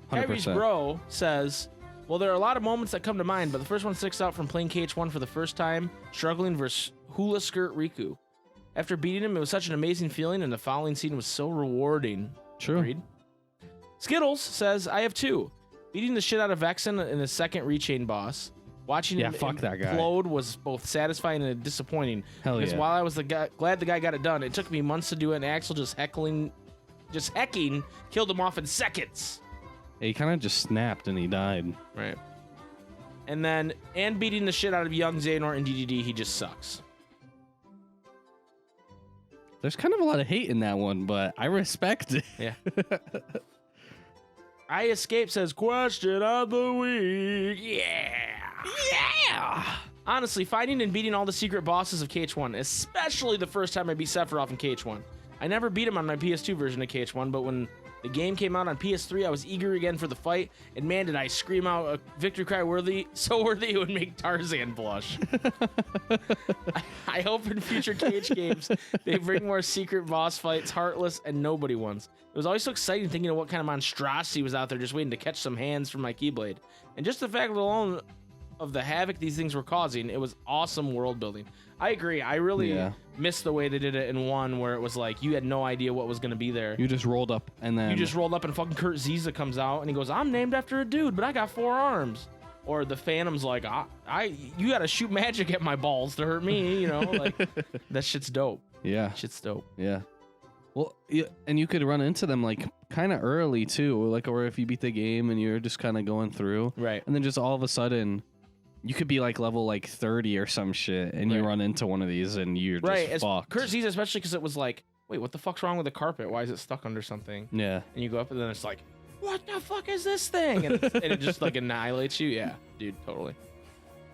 Kyrie's 100%. bro says, well, there are a lot of moments that come to mind, but the first one sticks out from playing KH1 for the first time, struggling versus Hula Skirt Riku. After beating him, it was such an amazing feeling, and the following scene was so rewarding. True. Agreed. Skittles says, I have 2. Beating the shit out of Vexen in the second Rechain boss. Watching him fuck that guy. implode was both satisfying and disappointing. Hell because yeah. while I was glad the guy got it done, it took me months to do it, and Axel just hecking, killed him off in seconds. Yeah, he kind of just snapped and he died. Right. And beating the shit out of young Xehanort in DDD, he just sucks. There's kind of a lot of hate in that one, but I respect it. Yeah. I Escape says, question of the week. Yeah. Honestly, finding and beating all the secret bosses of KH1, especially the first time I beat Sephiroth in KH1. I never beat him on my PS2 version of KH1, but when the game came out on PS3, I was eager again for the fight, and man, did I scream out a victory cry so worthy it would make Tarzan blush. I hope in future KH games they bring more secret boss fights, heartless, and nobody ones. It was always so exciting thinking of what kind of monstrosity was out there just waiting to catch some hands from my Keyblade. And just the fact alone of the havoc these things were causing, it was awesome world building. I agree. I really missed the way they did it in 1, where it was like you had no idea what was going to be there. You just rolled up and then... You just rolled up and fucking Kurt Ziza comes out and he goes, I'm named after a dude, but I got 4 arms. Or the Phantom's like, you got to shoot magic at my balls to hurt me, you know? Like, that shit's dope. Yeah. Shit's dope. Yeah. Well, and you could run into them like kind of early too, like, or if you beat the game and you're just kind of going through, right? And then just all of a sudden, you could be like level like 30 or some shit, and you run into one of these and you're just fucked. Kurt Ziza, especially because it was like, wait, what the fuck's wrong with the carpet? Why is it stuck under something? Yeah. And you go up and then it's like, what the fuck is this thing? And it just like annihilates you. Yeah, dude, totally.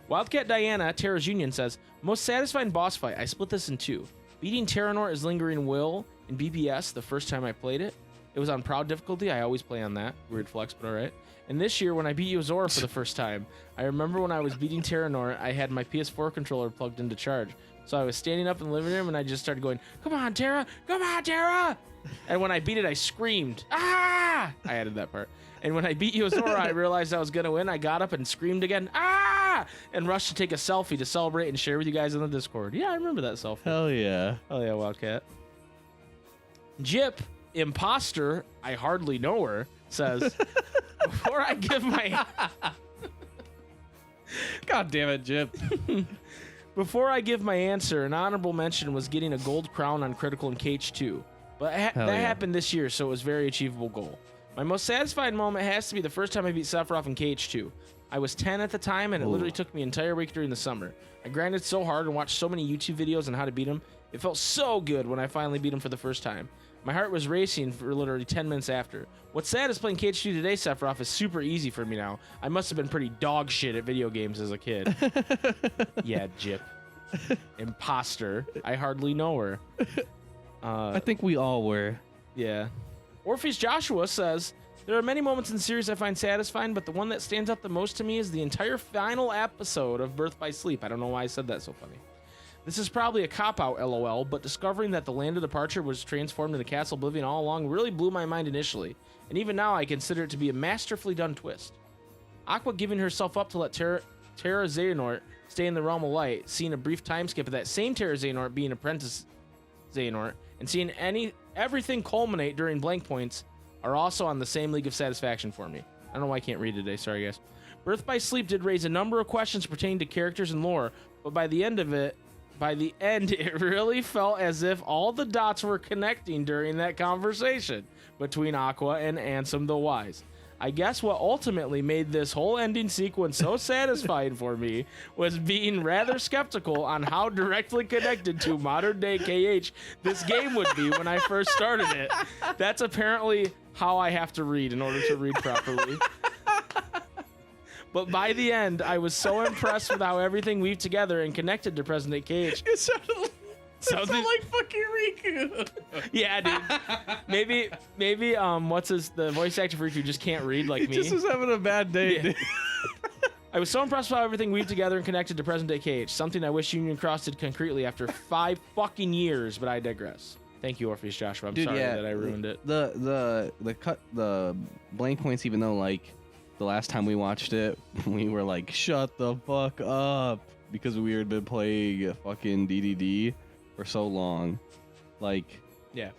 Wildcat Diana, Terra's Union says, most satisfying boss fight. I split this in 2. Beating Terranor as Lingering Will in BBS the first time I played it. It was on proud difficulty. I always play on that. Weird flex, but all right. And this year, when I beat Yozora for the first time, I remember when I was beating Terranor, I had my PS4 controller plugged into charge. So I was standing up in the living room, and I just started going, come on, Terra! Come on, Terra! And when I beat it, I screamed, ah! I added that part. And when I beat Yozora, I realized I was going to win. I got up and screamed again, ah! And rushed to take a selfie to celebrate and share with you guys on the Discord. Yeah, I remember that selfie. Hell yeah. Hell yeah, Wildcat. Jip, imposter, I hardly know her, says, before I give my... God damn it, Jip. Before I give my answer, an honorable mention was getting a gold crown on Critical in KH2. But that happened this year, so it was a very achievable goal. My most satisfying moment has to be the first time I beat Sephiroth in KH2. I was 10 at the time, and it literally took me an entire week during the summer. I grinded so hard and watched so many YouTube videos on how to beat him. It felt so good when I finally beat him for the first time. My heart was racing for literally 10 minutes after. What's sad is playing KH2 today, Sephiroth, is super easy for me now. I must have been pretty dog shit at video games as a kid. Yeah, Jip. Imposter. I hardly know her. I think we all were. Yeah. Orpheus Joshua says, there are many moments in the series I find satisfying, but the one that stands out the most to me is the entire final episode of Birth by Sleep. I don't know why I said that so funny. This is probably a cop-out, LOL, but discovering that the Land of Departure was transformed into Castle Oblivion all along really blew my mind initially, and even now I consider it to be a masterfully done twist. Aqua giving herself up to let Terra Xehanort stay in the Realm of Light, seeing a brief time skip of that same Terra Xehanort being Apprentice Xehanort, and seeing everything culminate during blank points are also on the same league of satisfaction for me. I don't know why I can't read today, sorry guys. Birth by Sleep did raise a number of questions pertaining to characters and lore, but by the end, it really felt as if all the dots were connecting during that conversation between Aqua and Ansem the Wise. I guess what ultimately made this whole ending sequence so satisfying for me was being rather skeptical on how directly connected to modern day KH this game would be when I first started it. That's apparently how I have to read in order to read properly. But by the end, I was so impressed with how everything weaved together and connected to present day KH. It sounded like fucking Riku. Yeah, dude. Maybe the voice actor for Riku just can't read like me. He just was having a bad day, Yeah. dude. I was so impressed with how everything weaved together and connected to present day KH. Something I wish Union Cross did concretely after 5 fucking years, but I digress. Thank you, Orpheus Joshua. I'm sorry that I ruined it. The blank points, even though like the last time we watched it, we were like, shut the fuck up, because we had been playing fucking DDD. for so long. Like, Yeah.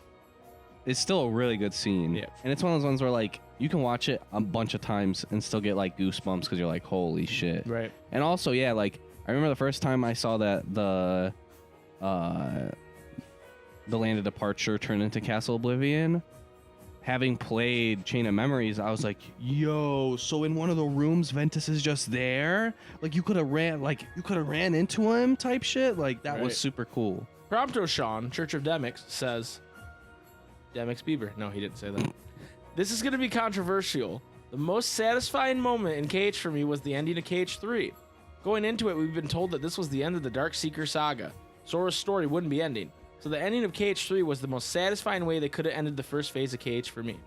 it's still a really good scene. Yeah. And it's one of those ones where, like, you can watch it a bunch of times and still get, like, goosebumps because you're like, holy shit. Right. And also, yeah, like, I remember the first time I saw that the Land of Departure turned into Castle Oblivion. Having played Chain of Memories, I was like, yo, so in one of the rooms, Ventus is just there? Like, you could have ran into him type shit? Like, that was super cool. Prompto Sean, Church of Demix, says, Demix Bieber. No, he didn't say that. This is going to be controversial. The most satisfying moment in KH for me was the ending of KH3. Going into it, we've been told that this was the end of the Dark Seeker saga. Sora's story wouldn't be ending. So the ending of KH3 was the most satisfying way they could have ended the first phase of KH for me.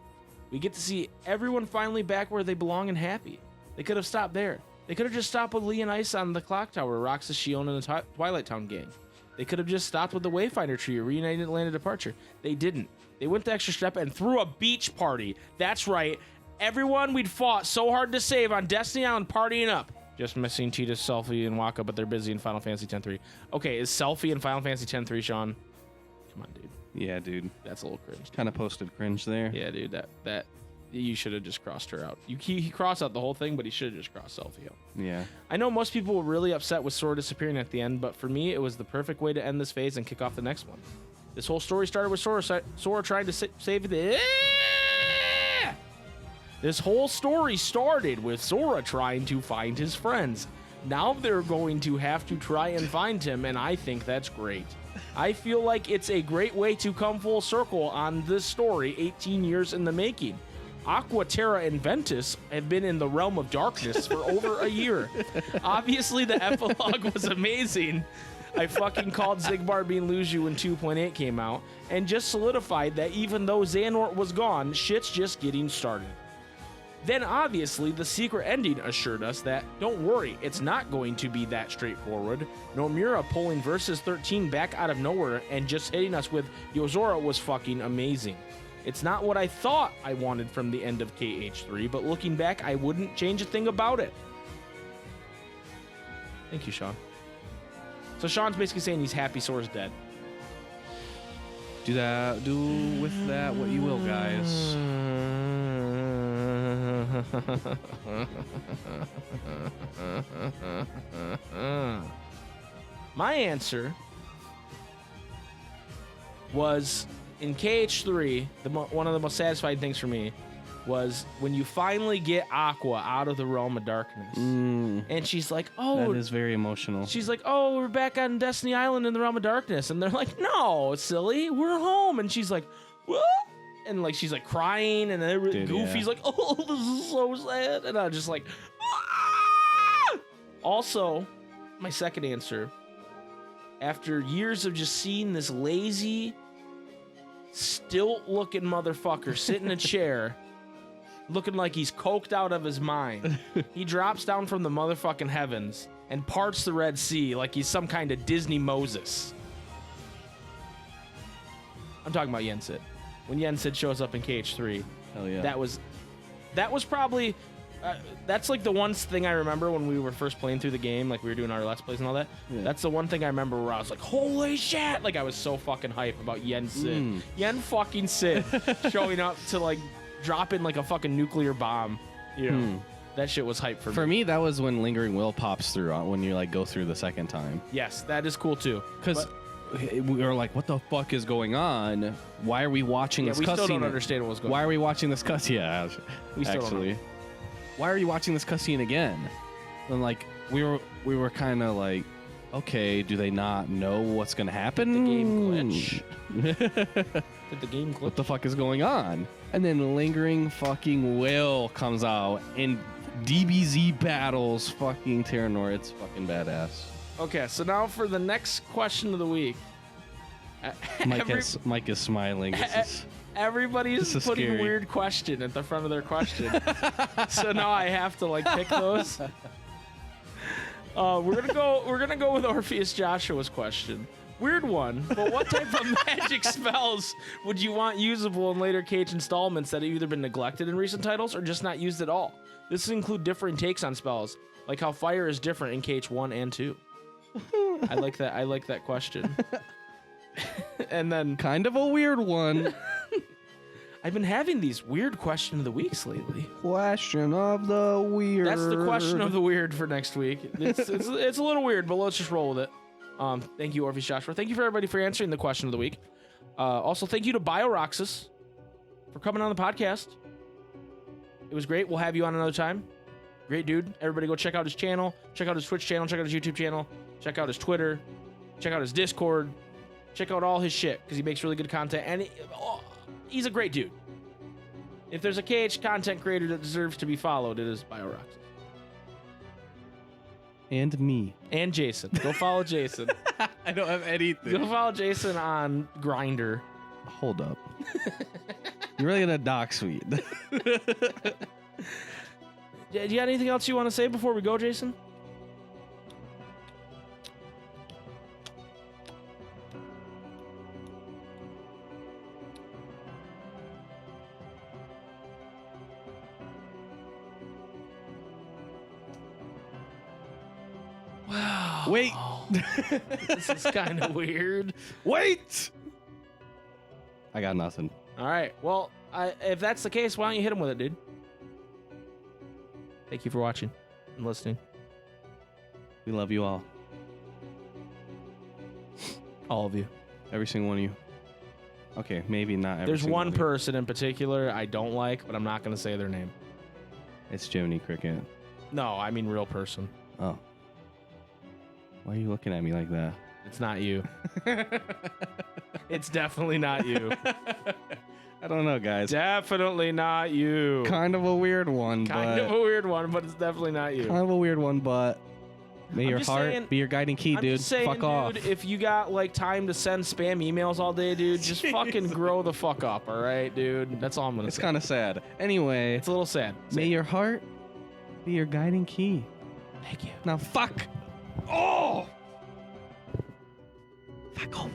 We get to see everyone finally back where they belong and happy. They could have stopped there. They could have just stopped with Lee and Ice on the clock tower, Roxas, Shion, and the Twilight Town gang. They could have just stopped with the Wayfinder trio, reunited at Land of Departure. They didn't. They went the extra step and threw a beach party. That's right. Everyone we'd fought so hard to save on Destiny Island partying up. Just missing Cheetah, Selfie, and Waka, but they're busy in Final Fantasy X-3. Okay, is Selfie in Final Fantasy X-3, Sean? Come on, dude. Yeah, dude. That's a little cringe. Kind of posted cringe there. Yeah, dude. That you should have just crossed her out. He crossed out the whole thing, but he should have just crossed Selfie out. Yeah. I know most people were really upset with Sora disappearing at the end, but for me, it was the perfect way to end this phase and kick off the next one. This whole story started with Sora trying to save the... This whole story started with Sora trying to find his friends. Now they're going to have to try and find him, and I think that's great. I feel like it's a great way to come full circle on this story 18 years in the making. Aqua, Terra, and Ventus have been in the realm of darkness for over a year. Obviously, the epilogue was amazing. I fucking called Zigbar being Luju when 2.8 came out, and just solidified that even though Xehanort was gone, shit's just getting started. Then obviously the secret ending assured us that, don't worry, it's not going to be that straightforward. Nomura pulling Versus 13 back out of nowhere and just hitting us with Yozora was fucking amazing. It's not what I thought I wanted from the end of KH3, but looking back, I wouldn't change a thing about it. Thank you, Sean. So Sean's basically saying he's happy Sora's dead. Do with that what you will, guys. My answer was in KH3, one of the most satisfying things for me was when you finally get Aqua out of the realm of darkness. And she's like, oh. That is very emotional. She's like, oh, we're back on Destiny Island in the realm of darkness. And they're like, no, silly, we're home. And she's like, what? And like she's like crying, and then Goofy's like, oh, this is so sad. And I'm just like, ah! Also, my second answer, after years of just seeing this lazy, stilt-looking motherfucker sit in a chair, looking like he's coked out of his mind, he drops down from the motherfucking heavens and parts the Red Sea like he's some kind of Disney Moses. I'm talking about Yensid. When Yensid shows up in KH3, hell yeah. that was probably that's like the one thing I remember when we were first playing through the game, like we were doing our Let's Plays and all that. Yeah. That's the one thing I remember where I was like, holy shit! Like I was so fucking hype about Yen Sid. Yen fucking Sid showing up to like drop in like a fucking nuclear bomb. You know, that shit was hype for me. For me, that was when Lingering Will pops through when you like go through the second time. Yes, that is cool too. Because we were like, what the fuck is going on? Why are we watching this cutscene? We still don't understand what was going on. Why are we watching this cutscene? Yeah, we still don't know. Why are you watching this cutscene again? And like we were kind of like, okay, do they not know what's gonna happen? The game glitch. Did the game glitch? What the fuck is going on? And then Lingering fucking Will comes out and DBZ battles fucking Terranor. It's fucking badass. Okay, so now for the next question of the week. Mike is smiling. Everybody's putting a weird question at the front of their question. So now I have to like pick those. We're gonna go with Orpheus Joshua's question. Weird one, but what type of magic spells would you want usable in later KH installments that have either been neglected in recent titles or just not used at all? This will include differing takes on spells, like how fire is different in KH 1 and 2. I like that question. and then Kind of a weird one. I've been having these weird question of the weeks lately. Question of the weird. That's the question of the weird for next week. It's a little weird, but let's just roll with it. Thank you, Orpheus Joshua. Thank you for everybody for answering the question of the week. Also, thank you to Bio-Roxas for coming on the podcast. It was great. We'll have you on another time. Great dude. Everybody go check out his channel. Check out his Twitch channel. Check out his YouTube channel. Check out his Twitter. Check out his Discord. Check out all his shit because he makes really good content. And he's a great dude. If there's a KH content creator that deserves to be followed, it is Bio-Roxas. And me. And Jason. Go follow Jason. I don't have anything. Go follow Jason on Grindr. Hold up. You're really gonna dox me. Yeah, do you got anything else you want to say before we go, Jason? Wow. Wait. This is kind of weird. Wait. I got nothing. All right. Well, if that's the case, why don't you hit him with it, dude? Thank you for watching and listening. We love you all. All of you. Every single one of you. Okay, maybe not every There's single one of you. person in particular I don't like, but I'm not going to say their name. It's Joni Cricket. No, I mean real person. Oh. Why are you looking at me like that? It's not you. It's definitely not you. I don't know, guys. Definitely not you. Kind of a weird one, Kind of a weird one, but it's definitely not you. Kind of a weird one, but may I'm your just heart saying- be your guiding key, I'm dude. just saying, Fuck off. dude, if you got like time to send spam emails all day, dude, just fucking grow the fuck up, all right, dude? That's all I'm gonna It's say. kind of sad. Anyway, It's a little sad. may your heart be your guiding key. Thank you. Now, fuck. Oh! Fuck off.